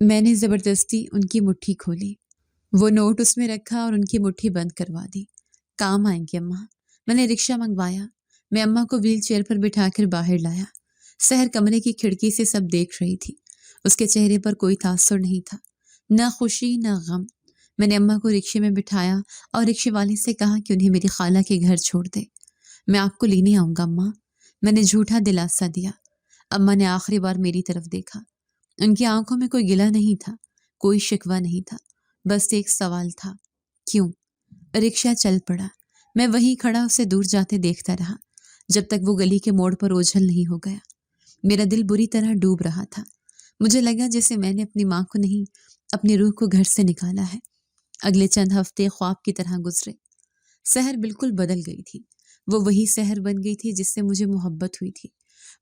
میں نے زبردستی ان کی مٹھی کھولی، وہ نوٹ اس میں رکھا اور ان کی مٹھی بند کروا دی۔ کام آئیں گے اماں۔ میں نے رکشہ منگوایا۔ میں اماں کو ویل چیئر پر بٹھا کر باہر لایا۔ سحر کمرے کی کھڑکی سے سب دیکھ رہی تھی۔ اس کے چہرے پر کوئی تاثر نہیں تھا، نہ خوشی نہ غم۔ میں نے اماں کو رکشے میں بٹھایا اور رکشے والے سے کہا کہ انہیں میری خالہ کے گھر چھوڑ دے۔ میں آپ کو لینے آؤں گا اماں، میں نے جھوٹا دلاسا دیا۔ اماں نے آخری بار میری طرف دیکھا۔ ان کی آنکھوں میں کوئی گلہ نہیں تھا، کوئی شکوہ نہیں تھا، بس ایک سوال تھا، کیوں؟ رکشہ چل پڑا۔ میں وہیں کھڑا اسے دور جاتے دیکھتا رہا، جب تک وہ گلی کے موڑ پر اوجھل نہیں ہو گیا۔ میرا دل بری طرح ڈوب رہا تھا۔ مجھے لگا جیسے میں نے اپنی ماں کو نہیں، اپنی روح کو گھر سے نکالا ہے۔ اگلے چند ہفتے خواب کی طرح گزرے۔ سحر بالکل بدل گئی تھی۔ وہ وہی سحر بن گئی تھی جس سے مجھے محبت ہوئی تھی۔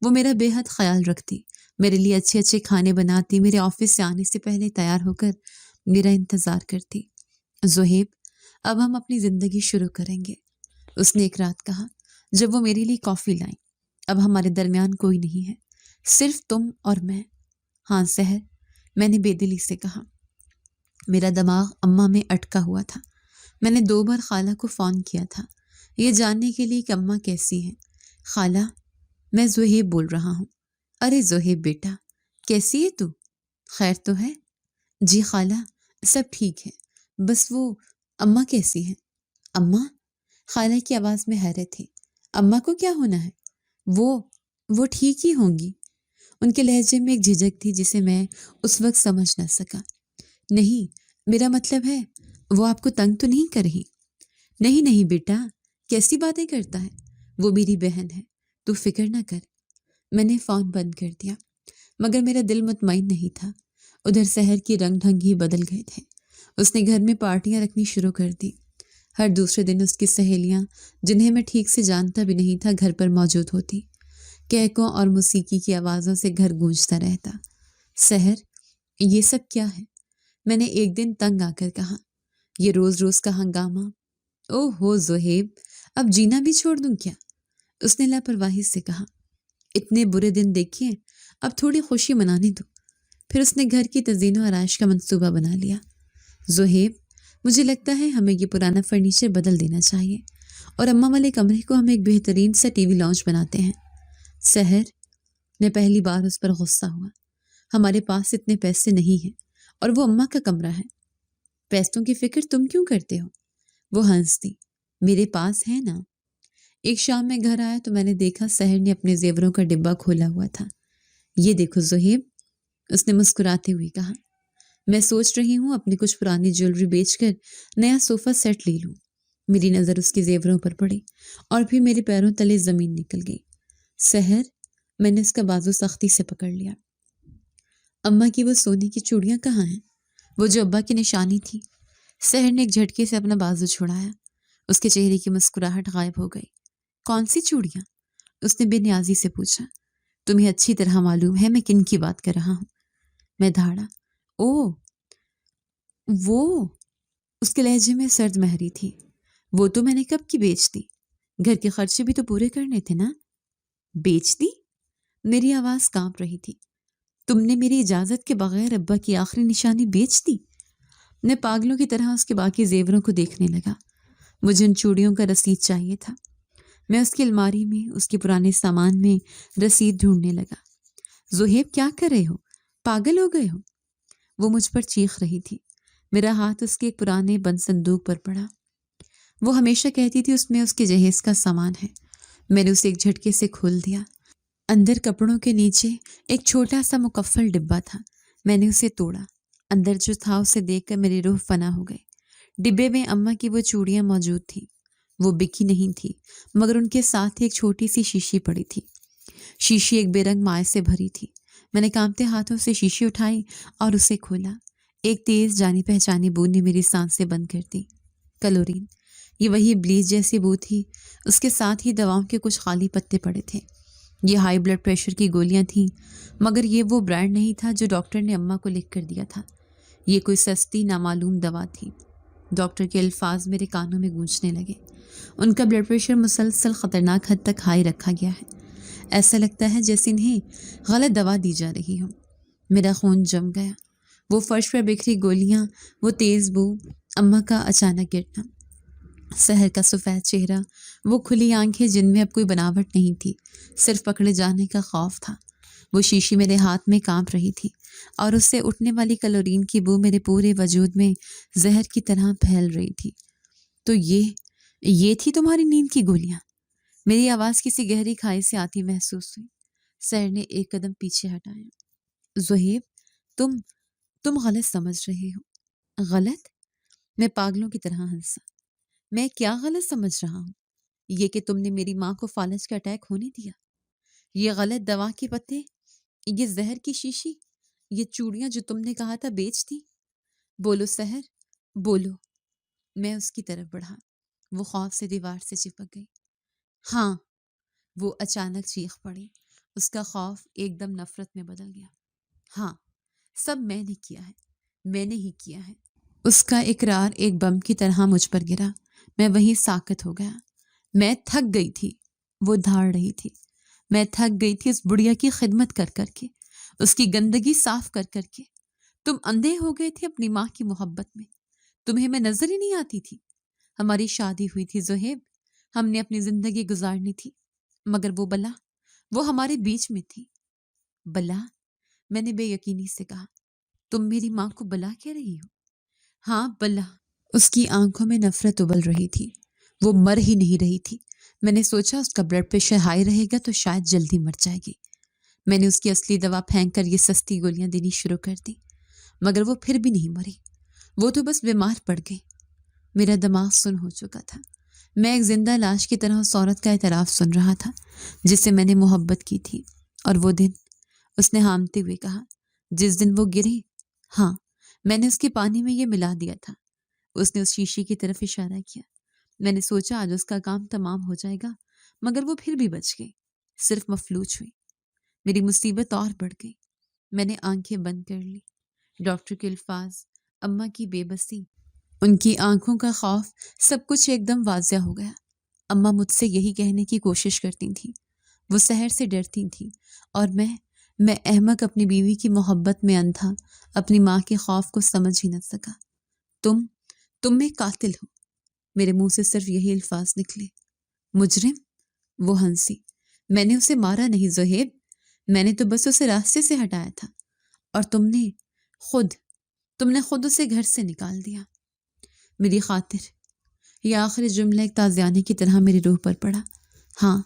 وہ میرا بے حد خیال رکھتی، میرے لیے اچھے اچھے کھانے بناتی، میرے آفس سے آنے سے پہلے تیار ہو کر میرا انتظار کرتی۔ زہیب، اب ہم اپنی زندگی شروع کریں گے، اس نے ایک رات کہا جب وہ میرے لیے کافی لائیں۔ اب ہمارے درمیان کوئی نہیں ہے، صرف تم اور میں۔ ہاں سحر، میں نے بے دلی سے کہا۔ میرا دماغ اماں میں اٹکا ہوا تھا۔ میں نے 2 بار خالہ کو فون کیا تھا، یہ جاننے کے لیے کہ اماں کیسی ہیں۔ خالہ، میں زہیب بول رہا ہوں۔ ارے زہیب بیٹا، کیسی ہے تو؟ خیر تو ہے؟ جی خالہ، سب ٹھیک ہے، بس وہ اماں کیسی ہیں؟ اماں؟ خالہ کی آواز میں حیرت تھی۔ اماں کو کیا ہونا ہے؟ وہ ٹھیک ہی ہوں گی۔ ان کے لہجے میں ایک جھجک تھی جسے میں اس وقت سمجھ نہ سکا۔ نہیں، میرا مطلب ہے وہ آپ کو تنگ تو نہیں کر رہی؟ نہیں نہیں بیٹا، کیسی باتیں کرتا ہے، وہ میری بہن ہے، تو فکر نہ کر۔ میں نے فون بند کر دیا، مگر میرا دل مطمئن نہیں تھا۔ ادھر سحر کی رنگ ڈھنگ ہی بدل گئے تھے۔ اس نے گھر میں پارٹیاں رکھنی شروع کر دی۔ ہر دوسرے دن اس کی سہیلیاں، جنہیں میں ٹھیک سے جانتا بھی نہیں تھا، گھر پر موجود ہوتی۔ کہکوں اور موسیقی کی آوازوں سے گھر گونجتا رہتا۔ سحر، یہ سب کیا ہے؟ میں نے ایک دن تنگ آ کر کہا۔ یہ روز روز کا ہنگامہ۔ او ہو زہیب، اب جینا بھی چھوڑ دوں کیا؟ اس نے لاپرواہی سے کہا۔ اتنے برے دن دیکھیے، اب تھوڑی خوشی منانے دو۔ پھر اس نے گھر کی تزئین و آرائش کا منصوبہ بنا لیا۔ زہیب، مجھے لگتا ہے ہمیں یہ پرانا فرنیچر بدل دینا چاہیے، اور اماں والے کمرے کو ہم ایک بہترین سا ٹی وی لانچ بناتے ہیں۔ سحر، میں پہلی بار اس پر غصہ ہوا۔ ہمارے پاس اتنے پیسے نہیں ہیں، اور وہ اماں کا کمرہ ہے۔ پیسوں کی فکر تم کیوں کرتے ہو؟ وہ ہنس دی۔ میرے پاس ہے نا۔ ایک شام میں گھر آیا تو میں نے دیکھا سحر نے اپنے زیوروں کا ڈبہ کھولا ہوا تھا۔ یہ دیکھو زہیب، اس نے مسکراتے ہوئے کہا۔ میں سوچ رہی ہوں اپنی کچھ پرانی جیولری بیچ کر نیا صوفہ سیٹ لے لوں۔ میری نظر اس کے زیوروں پر پڑی اور پھر میرے پیروں تلے زمین نکل گئی۔ سحر، میں نے اس کا بازو سختی سے پکڑ لیا۔ اماں کی وہ سونے کی چوڑیاں کہاں ہیں؟ وہ جو ابا کی نشانی تھی؟ سحر نے ایک جھٹکے سے اپنا بازو چھڑایا۔ اس کے چہرے کی مسکراہٹ غائب ہو گئی۔ کون سی چوڑیاں؟ اس نے بے نیازی سے پوچھا۔ تمہیں اچھی طرح معلوم ہے میں کن کی بات کر رہا ہوں۔ میں دھاڑا۔ او، وہ، اس کے لہجے میں سرد مہری تھی۔ وہ تو میں نے کب کی بیچ دی، گھر کے خرچے بھی تو پورے کرنے تھے نا۔ بیچ دی؟ میری آواز کانپ رہی تھی۔ تم نے میری اجازت کے بغیر ابا کی آخری نشانی بیچ دی؟ میں پاگلوں کی طرح اس کے باقی زیوروں کو دیکھنے لگا۔ مجھے ان چوڑیوں کا رسید چاہیے تھا۔ میں اس کی الماری میں، اس کے پرانے سامان میں رسید ڈھونڈنے لگا۔ زہیب، کیا کر رہے ہو؟ پاگل ہو گئے ہو؟ وہ مجھ پر چیخ رہی تھی۔ میرا ہاتھ اس کے ایک پرانے بند صندوق پر پڑا۔ وہ ہمیشہ کہتی تھی اس میں اس کے جہیز کا سامان ہے۔ میں نے اسے ایک جھٹکے سے کھول دیا۔ اندر کپڑوں کے نیچے ایک چھوٹا سا مکفل ڈبہ تھا۔ میں نے اسے توڑا۔ اندر جو تھا اسے دیکھ کر میری روح فنا ہو گئی۔ ڈبے میں اماں کی وہ چوڑیاں موجود تھیں۔ وہ بکی نہیں تھی، مگر ان کے ساتھ ایک چھوٹی سی شیشی پڑی تھی۔ شیشی ایک بے رنگ مائع سے بھری تھی۔ میں نے کانپتے ہاتھوں سے شیشی اٹھائی اور اسے کھولا۔ ایک تیز جانی پہچانی بو نے میری سانسیں بند کر دی۔ کلورین، یہ وہی بلیچ جیسی بو تھی۔ اس کے ساتھ ہی دواؤں کے کچھ خالی پتے پڑے تھے۔ یہ ہائی بلڈ پریشر کی گولیاں تھیں، مگر یہ وہ برانڈ نہیں تھا جو ڈاکٹر نے اماں کو لکھ کر دیا تھا۔ یہ کوئی سستی نامعلوم دوا تھی۔ ڈاکٹر کے الفاظ میرے کانوں میں گونجنے لگے۔ ان کا بلڈ پریشر مسلسل خطرناک حد تک ہائی رکھا گیا ہے۔ ایسا لگتا ہے جیسے انہیں غلط دوا دی جا رہی ہو۔ میرا خون جم گیا۔ وہ فرش پر بکھری گولیاں، وہ تیز بو، اماں کا اچانک گرنا، سحر کا سفید چہرہ، وہ کھلی آنکھیں جن میں اب کوئی بناوٹ نہیں تھی، صرف پکڑے جانے کا خوف تھا۔ وہ شیشی میرے ہاتھ میں کانپ رہی تھی اور اس سے اٹھنے والی کلورین کی بو میرے پورے وجود میں زہر کی طرح پھیل رہی تھی۔ تو یہ تھی تمہاری نیند کی گولیاں؟ میری آواز کسی گہری کھائی سے آتی محسوس ہوئی۔ سحر نے ایک قدم پیچھے ہٹایا۔ زہیب، تم غلط سمجھ رہے ہو۔ غلط؟ میں پاگلوں کی طرح ہنسا۔ میں کیا غلط سمجھ رہا ہوں؟ یہ کہ تم نے میری ماں کو فالج کا اٹیک ہونے دیا، یہ غلط دوا کے پتے، یہ زہر کی شیشی، یہ چوڑیاں جو تم نے کہا تھا بیچ دی۔ بولو سحر، بولو۔ میں اس کی طرف بڑھا۔ وہ خوف سے دیوار سے چپک گئی۔ ہاں، وہ اچانک چیخ پڑی۔ اس کا خوف ایک دم نفرت میں بدل گیا۔ ہاں، سب میں نے کیا ہے، میں نے ہی کیا ہے۔ اس کا اقرار ایک بم کی طرح مجھ پر گرا۔ میں وہیں ساکت ہو گیا۔ میں تھک گئی تھی، وہ دھاڑ رہی تھی۔ میں تھک گئی تھی اس بڑھیا کی خدمت کر کر کے، اس کی گندگی صاف کر کر کے۔ تم اندھے ہو گئے تھے اپنی ماں کی محبت میں، تمہیں میں نظر ہی نہیں آتی تھی۔ ہماری شادی ہوئی تھی زہیب، ہم نے اپنی زندگی گزارنی تھی، مگر وہ ہمارے بیچ میں تھی۔ بلا؟ میں نے بے یقینی سے کہا۔ تم میری ماں کو بلا کہہ رہی ہو؟ ہاں بلا۔ اس کی آنکھوں میں نفرت ابل رہی تھی۔ وہ مر ہی نہیں رہی تھی۔ میں نے سوچا اس کا بلڈ پریشر ہائی رہے گا تو شاید جلدی مر جائے گی۔ میں نے اس کی اصلی دوا پھینک کر یہ سستی گولیاں دینی شروع کر دی، مگر وہ پھر بھی نہیں مری۔ وہ تو بس بیمار پڑ گئی۔ میرا دماغ سن ہو چکا تھا۔ میں ایک زندہ لاش کی طرح اس عورت کا اعتراف سن رہا تھا جس سے میں نے محبت کی تھی۔ اور وہ دن، اس نے ہامتے ہوئے کہا، جس دن وہ گری، ہاں میں نے اس کے پانی میں یہ ملا دیا تھا۔ اس نے اس شیشے کی طرف اشارہ کیا۔ میں نے سوچا آج اس کا کام تمام ہو جائے گا، مگر وہ پھر بھی بچ گئی، صرف مفلوج ہوئی۔ میری مصیبت اور بڑھ گئی۔ میں نے آنکھیں بند کر لی۔ ڈاکٹر کے الفاظ، اماں کی بے بسی، ان کی آنکھوں کا خوف، سب کچھ ایک دم واضح ہو گیا۔ اماں مجھ سے یہی کہنے کی کوشش کرتی تھیں۔ وہ سحر سے ڈرتی تھیں، اور میں احمق اپنی بیوی کی محبت میں اندھا اپنی ماں کے خوف کو سمجھ ہی نہ سکا۔ تم ایک قاتل ہو۔ میرے منہ سے صرف یہی الفاظ نکلے۔ مجرم؟ وہ ہنسی۔ میں نے اسے مارا نہیں زہیب، میں نے تو بس اسے راستے سے ہٹایا تھا، اور تم نے خود اسے گھر سے نکال دیا۔ میری خاطر، یہ آخری جملہ ایک تازیانے کی طرح میری روح پر پڑا۔ ہاں،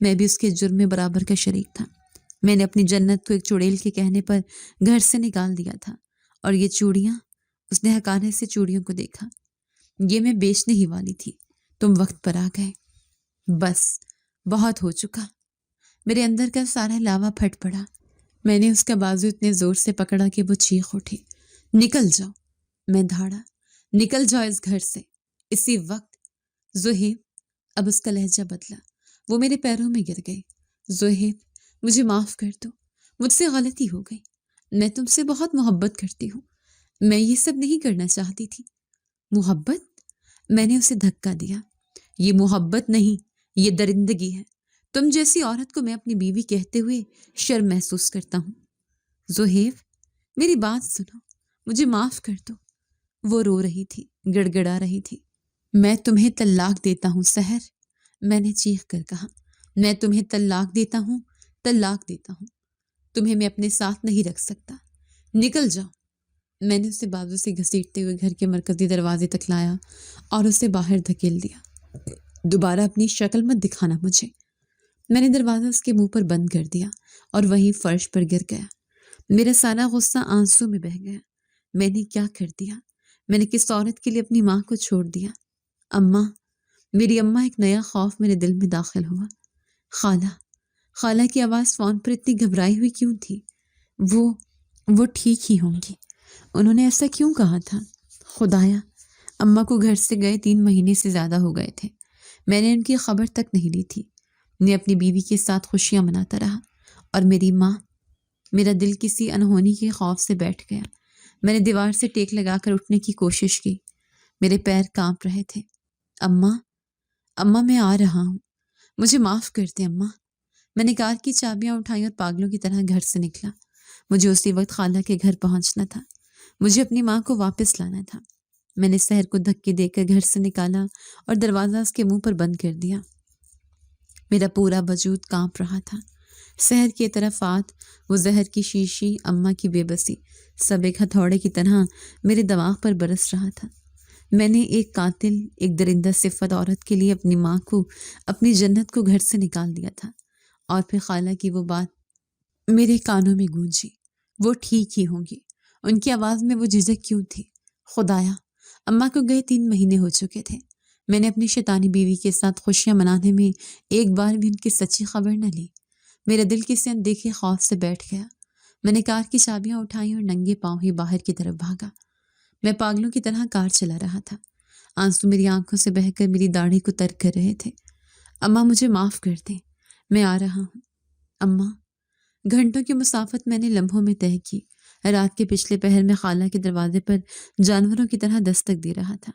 میں بھی اس کے جرم میں برابر کا شریک تھا۔ میں نے اپنی جنت کو ایک چڑیل کے کہنے پر گھر سے نکال دیا تھا، اور یہ چوڑیاں، اس نے حقارت سے چوڑیوں کو دیکھا، یہ میں بیچنے ہی والی تھی۔ تم وقت پر آ گئے۔ بس بہت ہو چکا۔ میرے اندر کا سارا لاوا پھٹ پڑا۔ میں نے اس کا بازو اتنے زور سے پکڑا کہ وہ چیخ اٹھی۔ نکل جاؤ! میں دھاڑا۔ نکل جاؤ اس گھر سے اسی وقت! زہیب! اب اس کا لہجہ بدلا۔ وہ میرے پیروں میں گر گئی۔ زہیب، مجھے معاف کر دو، مجھ سے غلطی ہو گئی۔ میں تم سے بہت محبت کرتی ہوں۔ میں یہ سب نہیں کرنا چاہتی تھی۔ محبت؟ میں نے اسے دھکا دیا۔ یہ محبت نہیں، یہ درندگی ہے۔ تم جیسی عورت کو میں اپنی بیوی کہتے ہوئے شرم محسوس کرتا ہوں۔ زہیب، میری بات سنو، مجھے معاف کر دو۔ وہ رو رہی تھی، گڑ گڑا رہی تھی۔ میں تمہیں طلاق دیتا ہوں سحر، میں نے چیخ کر کہا۔ میں تمہیں طلاق دیتا ہوں، طلاق دیتا ہوں۔ تمہیں میں اپنے ساتھ نہیں رکھ سکتا۔ نکل جاؤ۔ میں نے اسے بازو سے گھسیٹتے ہوئے گھر کے مرکزی دروازے تک لایا اور اسے باہر دھکیل دیا۔ دوبارہ اپنی شکل مت دکھانا مجھے۔ میں نے دروازہ اس کے منہ پر بند کر دیا اور وہیں فرش پر گر گیا۔ میرا سارا غصہ آنسو میں بہہ گیا۔ میں نے کیا کر دیا؟ میں نے کس عورت کے لیے اپنی ماں کو چھوڑ دیا؟ اماں، میری اماں! ایک نیا خوف میرے دل میں داخل ہوا۔ خالہ کی آواز فون پر اتنی گھبرائی ہوئی کیوں تھی؟ وہ ٹھیک ہی ہوں گی۔ انہوں نے ایسا کیوں کہا تھا؟ خدایا، اماں کو گھر سے گئے 3 مہینے سے زیادہ ہو گئے تھے۔ میں نے ان کی خبر تک نہیں لی تھی۔ میں اپنی بیوی کے ساتھ خوشیاں مناتا رہا، اور میری ماں، میرا دل کسی انہونی کے خوف سے بیٹھ گیا۔ میں نے دیوار سے ٹیک لگا کر اٹھنے کی کوشش کی۔ میرے پیر کانپ رہے تھے۔ اماں میں آ رہا ہوں، مجھے معاف کر دیں اماں۔ میں نے کار کی چابیاں اٹھائیں اور پاگلوں کی طرح گھر سے نکلا۔ مجھے اسی وقت خالہ کے گھر پہنچنا تھا۔ مجھے اپنی ماں کو واپس لانا تھا۔ میں نے سحر کو دھکے دے کر گھر سے نکالا اور دروازہ اس کے منہ پر بند کر دیا۔ میرا پورا وجود کانپ رہا تھا۔ سحر کی اطرافات، وہ زہر کی شیشی، اماں کی بے بسی، سب ایک ہتھوڑے کی طرح میرے دماغ پر برس رہا تھا۔ میں نے ایک قاتل، ایک درندہ صفت عورت کے لیے اپنی ماں کو، اپنی جنت کو گھر سے نکال دیا تھا۔ اور پھر خالہ کی وہ بات میرے کانوں میں گونجی، وہ ٹھیک ہی ہوں گی۔ ان کی آواز میں وہ جھجک کیوں تھی؟ خدایا، اماں کو گئے 3 مہینے ہو چکے تھے۔ میں نے اپنی شیطانی بیوی کے ساتھ خوشیاں منانے میں ایک بار بھی ان کی سچی خبر نہ لی۔ میرا دل کسی اندیکھے خوف سے بیٹھ گیا۔ میں نے کار کی چابیاں اٹھائیں اور ننگے پاؤں ہی باہر کی طرف بھاگا۔ میں پاگلوں کی طرح کار چلا رہا تھا۔ آنسو میری آنکھوں سے بہہ کر میری داڑھی کو تر کر رہے تھے۔ اماں، مجھے معاف کر دیں، میں آ رہا ہوں۔ اماں! گھنٹوں کی مسافت میں نے لمحوں میں طے کی۔ رات کے پچھلے پہر میں خالہ کے دروازے پر جانوروں کی طرح دستک دے رہا تھا۔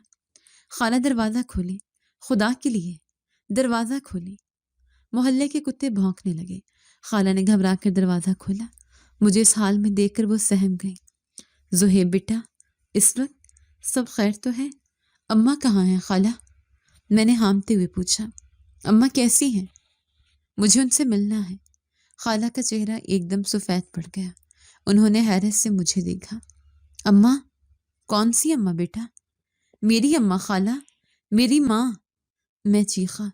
خالہ، دروازہ کھولیں، خدا کے لیے دروازہ کھولیں۔ محلے کے کتے بھونکنے لگے۔ خالہ نے گھبرا کر دروازہ کھولا۔ مجھے اس حال میں دیکھ کر وہ سہم گئی۔ زہیب بیٹا، اس وقت سب خیر تو ہے؟ اماں کہاں ہیں خالہ؟ میں نے ہامتے ہوئے پوچھا۔ اماں کیسی ہیں؟ مجھے ان سے ملنا ہے۔ خالہ کا چہرہ ایک دم سفید پڑ گیا۔ انہوں نے حیرت سے مجھے دیکھا۔ اماں؟ کون سی اماں بیٹا؟ میری اماں خالہ، میری ماں، میں چیخا،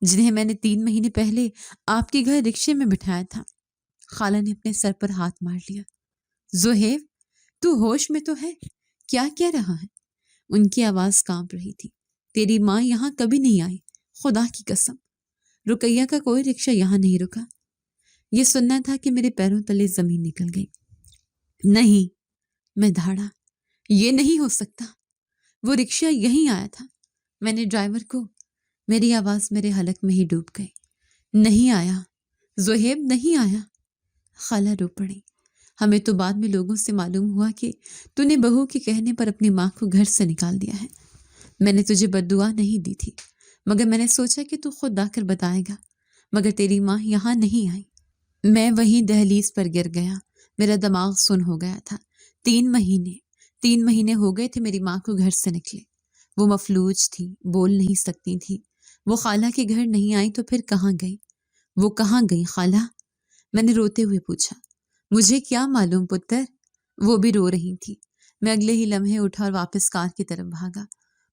جنہیں میں نے 3 مہینے پہلے آپ کے گھر رکشے میں بٹھایا تھا۔ خالہ نے اپنے سر پر ہاتھ مار لیا۔ زہیب، تو ہوش میں تو ہے؟ کیا کہہ رہا ہے؟ ان کی آواز کانپ رہی تھی۔ تیری ماں یہاں کبھی نہیں آئی، خدا کی قسم۔ رقیہ کا کوئی رکشہ یہاں نہیں رکا۔ یہ سننا تھا کہ میرے پیروں تلے زمین نکل گئی۔ نہیں، میں دھاڑا، یہ نہیں ہو سکتا۔ وہ رکشہ یہیں آیا تھا۔ میں نے ڈرائیور کو، میری آواز میرے حلق میں ہی ڈوب گئی۔ نہیں آیا زہیب، نہیں آیا۔ خالہ رو پڑی۔ ہمیں تو بعد میں لوگوں سے معلوم ہوا کہ تو نے بہو کے کہنے پر اپنی ماں کو گھر سے نکال دیا ہے۔ میں نے تجھے بد دعا نہیں دی تھی، مگر میں نے سوچا کہ تو خود آ کر بتائے گا، مگر تیری ماں یہاں نہیں آئی۔ میں وہیں دہلیز پر گر گیا۔ میرا دماغ سن ہو گیا تھا۔ 3 مہینے ہو گئے تھے میری ماں کو گھر سے نکلے۔ وہ مفلوج تھی، بول نہیں سکتی تھی۔ وہ خالہ کے گھر نہیں آئی تو پھر کہاں گئی؟ وہ کہاں گئی خالہ؟ میں نے روتے ہوئے پوچھا۔ مجھے کیا معلوم پتر؟ وہ بھی رو رہی تھی۔ میں اگلے ہی لمحے اٹھا اور واپس کار کی طرف بھاگا۔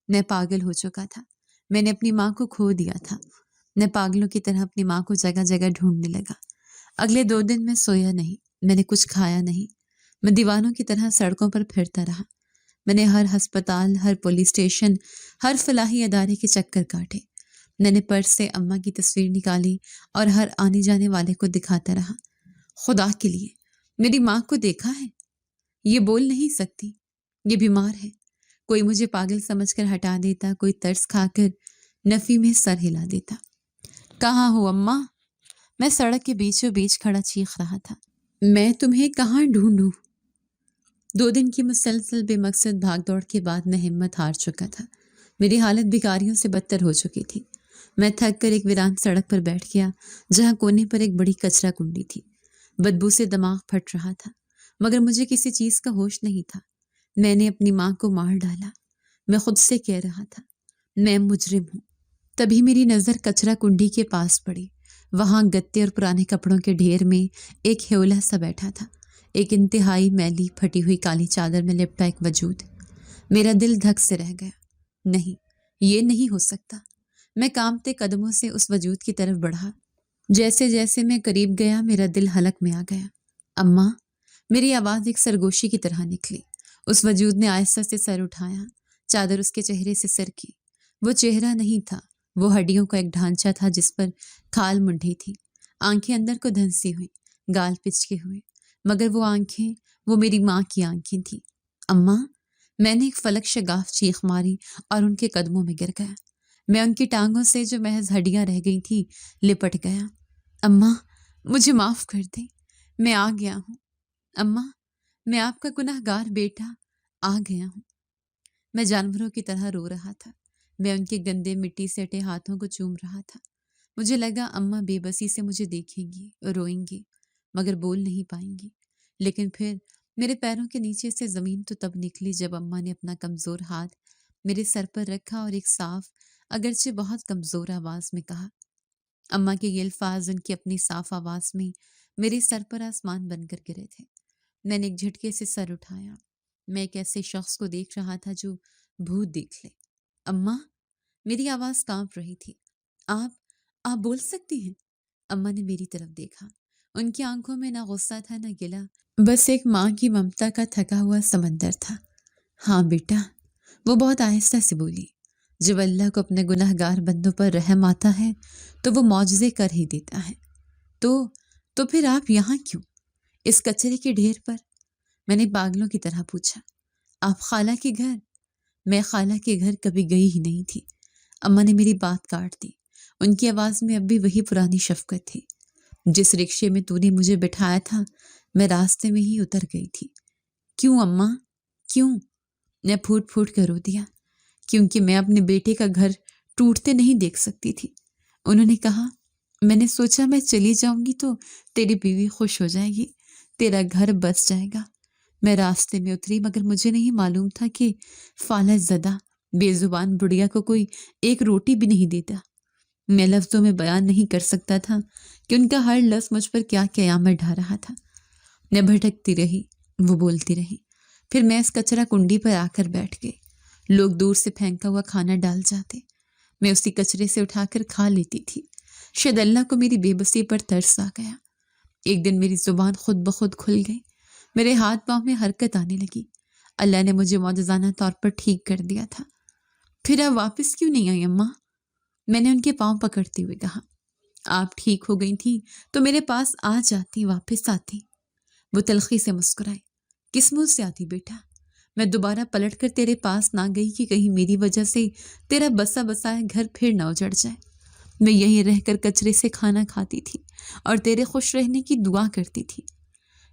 میں پاگل ہو چکا تھا۔ میں نے اپنی ماں کو کھو دیا تھا۔ میں پاگلوں کی طرح اپنی ماں کو جگہ جگہ ڈھونڈنے لگا۔ اگلے 2 دن میں سویا نہیں، میں نے کچھ کھایا نہیں۔ میں دیوانوں کی طرح سڑکوں پر پھرتا رہا۔ میں نے ہر ہسپتال، ہر پولیس اسٹیشن، ہر فلاحی ادارے کے چکر کاٹے۔ میں نے پرس سے اماں کی تصویر نکالی اور ہر آنے جانے والے کو دکھاتا رہا۔ خدا کے لیے، میری ماں کو دیکھا ہے؟ یہ بول نہیں سکتی، یہ بیمار ہے۔ کوئی مجھے پاگل سمجھ کر ہٹا دیتا، کوئی ترس کھا کر نفی میں سر ہلا دیتا۔ کہاں ہو اماں؟ میں سڑک کے بیچوں بیچ کھڑا چیخ رہا تھا۔ میں تمہیں کہاں ڈھونڈوں؟ 2 دن کی مسلسل بے مقصد بھاگ دوڑ کے بعد میں ہمت ہار چکا تھا۔ میری حالت بھکاریوں سے بدتر ہو چکی تھی۔ میں تھک کر ایک ویران سڑک پر بیٹھ گیا، جہاں کونے پر ایک بڑی کچرا کنڈی تھی۔ بدبو سے دماغ پھٹ رہا تھا، مگر مجھے کسی چیز کا ہوش نہیں تھا۔ میں نے اپنی ماں کو مار ڈالا۔ میں خود سے کہہ رہا تھا، میں مجرم ہوں۔ تبھی میری نظر کچرا کنڈی کے پاس پڑی۔ وہاں گتے اور پرانے کپڑوں کے ڈھیر میں ایک ہیولا سا بیٹھا تھا، ایک انتہائی میلی پھٹی ہوئی کالی چادر میں لپٹا ایک وجود۔ میرا دل دھک سے رہ گیا۔ نہیں، یہ نہیں ہو سکتا۔ میں کانپتے قدموں سے اس وجود کی طرف بڑھا۔ جیسے جیسے میں قریب گیا، میرا دل حلق میں آ گیا۔ اماں، میری آواز ایک سرگوشی کی طرح نکلی۔ اس وجود نے آہستہ سے سر اٹھایا، چادر اس کے چہرے سے سر کی۔ وہ چہرہ نہیں تھا، وہ ہڈیوں کا ایک ڈھانچہ تھا جس پر کھال منڈھی تھی۔ آنکھیں اندر کو دھنسی ہوئی، گال پچکے ہوئے، مگر وہ آنکھیں، وہ میری ماں کی آنکھیں تھیں۔ اماں، میں نے ایک فلک شگاف چیخ ماری اور ان کے قدموں میں گر گیا۔ میں ان کی ٹانگوں سے جو محض ہڈیاں رہ گئی تھی لپٹ گیا۔ اماں، مجھے معاف کر دیں، میں آ گیا ہوں۔ اماں، میں آپ کا گناہ گار بیٹا آ گیا ہوں۔ میں جانوروں کی طرح رو رہا تھا۔ میں ان کے گندے مٹی سے اٹے ہاتھوں کو چوم رہا تھا۔ مجھے لگا اماں بے بسی سے مجھے دیکھیں گی، روئیں گی، مگر بول نہیں پائیں گی۔ لیکن پھر میرے پیروں کے نیچے سے زمین تو تب نکلی جب اماں نے اپنا کمزور ہاتھ میرے سر پر رکھا اور ایک صاف اگرچہ بہت کمزور آواز میں کہا۔ اماں کے یہ الفاظ ان کی اپنی صاف آواز میں میرے سر پر آسمان بن کر گرے تھے۔ میں نے ایک جھٹکے سے سر اٹھایا۔ میں ایک ایسے شخص کو دیکھ رہا تھا جو بھوت دیکھ لے۔ اماں، میری آواز کانپ رہی تھی۔ آپ بول سکتی ہیں؟ اماں نے میری طرف دیکھا۔ ان کی آنکھوں میں نہ غصہ تھا نہ گلہ، بس ایک ماں کی ممتا کا تھکا ہوا سمندر تھا۔ ہاں بیٹا، وہ بہت آہستہ سے بولی۔ جب اللہ کو اپنے گناہ گار بندوں پر رحم آتا ہے تو وہ معجزے کر ہی دیتا ہے۔ تو پھر آپ یہاں کیوں، اس کچرے کے ڈھیر پر؟ میں نے پاگلوں کی طرح پوچھا۔ آپ خالہ کے گھر؟ میں خالہ کے گھر کبھی گئی ہی نہیں تھی۔ اماں نے میری بات کاٹ دی۔ ان کی آواز میں اب بھی وہی پرانی شفقت تھی۔ جس رکشے میں تو نے مجھے بٹھایا تھا، میں راستے میں ہی اتر گئی تھی۔ کیوں اماں، کیوں؟ میں پھوٹ پھوٹ کر رو دیا۔ کیونکہ میں اپنے بیٹے کا گھر ٹوٹتے نہیں دیکھ سکتی تھی۔ انہوں نے کہا، میں نے سوچا میں چلی جاؤں گی تو تیری بیوی خوش ہو جائے گی، تیرا گھر بس جائے گا۔ میں راستے میں اتری، مگر مجھے نہیں معلوم تھا کہ فالج زدہ بے زبان بڑھیا کو کوئی ایک روٹی بھی نہیں دیتا۔ میں لفظوں میں بیان نہیں کر سکتا تھا کہ ان کا ہر لفظ مجھ پر کیا قیامت ڈھا رہا تھا۔ میں بھٹکتی رہی، وہ بولتی رہی۔ پھر میں اس کچرا کنڈی پر آ کر بیٹھ گئی۔ لوگ دور سے پھینکا ہوا کھانا ڈال جاتے، میں اسی کچرے سے اٹھا کر کھا لیتی تھی۔ شاید اللہ کو میری بے بسی پر ترس آ گیا۔ ایک دن میری زبان خود بخود کھل گئی، میرے ہاتھ پاؤں میں حرکت آنے لگی۔ اللہ نے مجھے معجزانہ طور پر ٹھیک کر دیا تھا۔ پھر آپ واپس کیوں نہیں آئی اماں؟ میں نے ان کے پاؤں پکڑتے ہوئے کہا۔ آپ ٹھیک ہو گئی تھی تو میرے پاس آ جاتی، واپس آتی۔ وہ تلخی سے مسکرائے۔ کس منہ سے آتی بیٹا؟ میں دوبارہ پلٹ کر تیرے پاس نہ گئی کہ کہیں میری وجہ سے تیرا بسا بسایا گھر پھر نہ اجڑ جائے۔ میں یہیں رہ کر کچرے سے کھانا کھاتی تھی اور تیرے خوش رہنے کی دعا کرتی تھی۔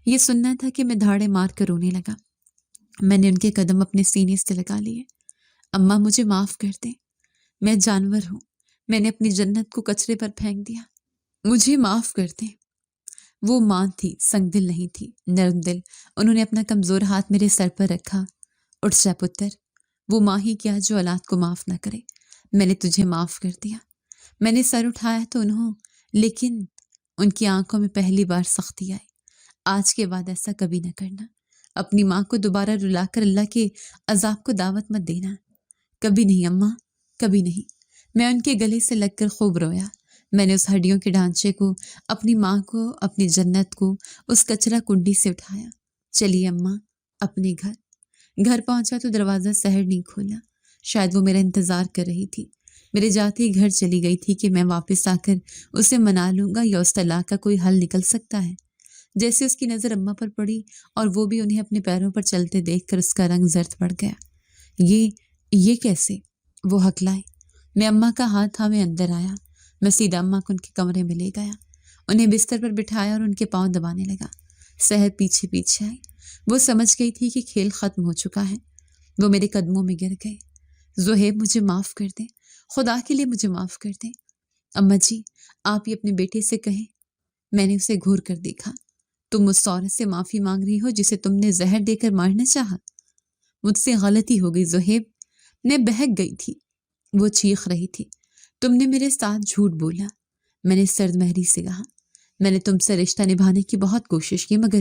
یہ سننا تھا کہ میں دھاڑے مار کر رونے لگا۔ میں نے ان کے قدم اپنے سینے سے لگا لیے۔ اماں مجھے معاف کر دیں، میں جانور ہوں، میں نے اپنی جنت کو کچرے پر پھینک دیا، مجھے معاف کر دیں۔ وہ ماں تھی، سنگ دل نہیں تھی، نرم دل۔ انہوں نے اپنا کمزور ہاتھ میرے سر پر رکھا۔ اٹھ جا پتر، وہ ماں ہی کیا جو اولاد کو معاف نہ کرے۔ میں نے تجھے معاف کر دیا۔ میں نے سر اٹھایا تو لیکن ان کی آنکھوں میں پہلی بار سختی آئی۔ آج کے بعد ایسا کبھی نہ کرنا۔ اپنی ماں کو دوبارہ رلا کر اللہ کے عذاب کو دعوت مت دینا۔ کبھی نہیں اماں، کبھی نہیں۔ میں ان کے گلے سے لگ کر خوب رویا۔ میں نے اس ہڈیوں کے ڈھانچے کو، اپنی ماں کو، اپنی جنت کو اس کچرا کنڈی سے اٹھایا۔ چلیے اماں، اپنے گھر۔ گھر پہنچا تو دروازہ سحر نہیں کھولا۔ شاید وہ میرا انتظار کر رہی تھی۔ میرے جاتے ہی گھر چلی گئی تھی کہ میں واپس آ کر اسے منا لوں گا یا اس طلاق کا کوئی حل نکل سکتا ہے۔ جیسے اس کی نظر اماں پر پڑی اور وہ بھی انہیں اپنے پیروں پر چلتے دیکھ کر اس کا رنگ زرد پڑ گیا۔ یہ کیسے؟ وہ ہکلائے۔ میں اماں کا ہاتھ تھامے اندر آیا۔ میں سیدھا اماں کو ان کے کمرے میں لے گیا، انہیں بستر پر بٹھایا اور ان کے پاؤں دبانے لگا۔ سحر پیچھے پیچھے آئی۔ وہ سمجھ گئی تھی کہ کھیل ختم ہو چکا ہے۔ وہ میرے قدموں میں گر گئے۔ زہیب مجھے معاف کر دیں، خدا کے لیے مجھے معاف کر دیں۔ اماں جی، آپ یہ اپنے بیٹے سے کہیں۔ میں نے اسے گھور کر دیکھا۔ تم اس عورت سے معافی مانگ رہی ہو جسے تم نے زہر دے کر مارنا چاہا؟ مجھ سے غلطی ہو گئی زہیب، میں بہک گئی تھی۔ وہ چیخ رہی تھی۔ تم نے میرے ساتھ جھوٹ بولا۔ میں نے سرد مہری سے کہا، میں نے تم سے رشتہ نبھانے کی بہت کوشش کی مگر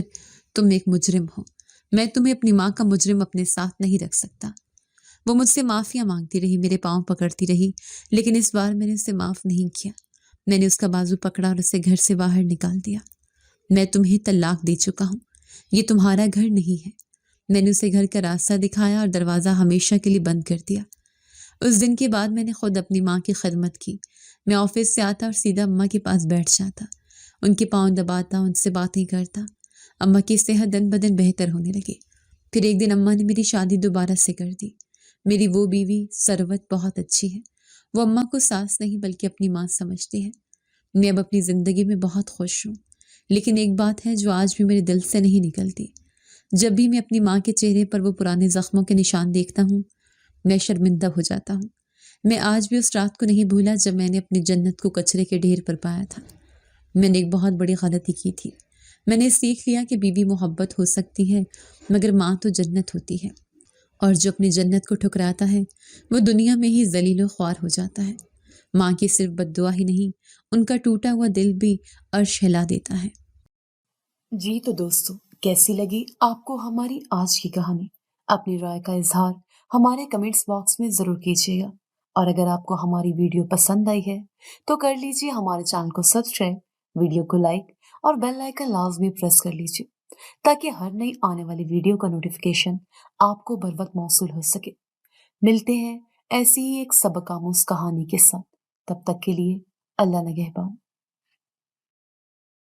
تم ایک مجرم ہو۔ میں تمہیں اپنی ماں کا مجرم اپنے ساتھ نہیں رکھ سکتا۔ وہ مجھ سے معافیاں مانگتی رہی، میرے پاؤں پکڑتی رہی، لیکن اس بار میں نے اسے معاف نہیں کیا۔ میں نے اس کا بازو پکڑا اور اسے گھر سے باہر نکال دیا۔ میں تمہیں طلاق دے چکا ہوں، یہ تمہارا گھر نہیں ہے۔ میں نے اسے گھر کا راستہ دکھایا اور دروازہ ہمیشہ کے لیے بند کر دیا۔ اس دن کے بعد میں نے خود اپنی ماں کی خدمت کی۔ میں آفس سے آتا اور سیدھا اماں کے پاس بیٹھ جاتا، ان کے پاؤں دباتا، ان سے باتیں کرتا۔ اماں کی صحت دن بدن بہتر ہونے لگی۔ پھر ایک دن اماں نے میری شادی دوبارہ سے کر دی۔ میری وہ بیوی ثروت بہت اچھی ہے۔ وہ اماں کو ساس نہیں بلکہ اپنی ماں سمجھتی ہے۔ میں اب اپنی زندگی میں بہت خوش ہوں، لیکن ایک بات ہے جو آج بھی میرے دل سے نہیں نکلتی۔ جب بھی میں اپنی ماں کے چہرے پر وہ پرانے زخموں کے نشان دیکھتا ہوں، میں شرمندہ ہو جاتا ہوں۔ میں آج بھی اس رات کو نہیں بھولا جب میں نے اپنی جنت کو کچرے کے ڈھیر پر پایا تھا۔ میں نے ایک بہت بڑی غلطی کی تھی۔ میں نے سیکھ لیا کہ بیوی محبت ہو سکتی ہے مگر ماں تو جنت ہوتی ہے، اور جو اپنی جنت کو ٹھکراتا ہے وہ دنیا میں ہی ذلیل و خوار ہو جاتا ہے۔ ماں کی صرف بد دعا ہی نہیں، ان کا ٹوٹا ہوا دل بھی عرش ہلا دیتا ہے۔ جی تو دوستو، کیسی لگی آپ کو ہماری آج کی کہانی؟ اپنی رائے کا اظہار ہمارے کمنٹس باکس میں ضرور کیجیے گا، اور اگر آپ کو ہماری ویڈیو پسند آئی ہے تو کر لیجیے ہمارے چینل کو سبسکرائب، ویڈیو کو لائک اور بیل آئیکن لازمی پریس کر لیجیے تاکہ ہر نئی آنے والی ویڈیو کا نوٹیفیکیشن آپ کو بر وقت موصول ہو سکے۔ ملتے ہیں ایسی ہی ایک سبق آموز کہانی کے ساتھ، تب تک کے لیے اللہ نگہبان۔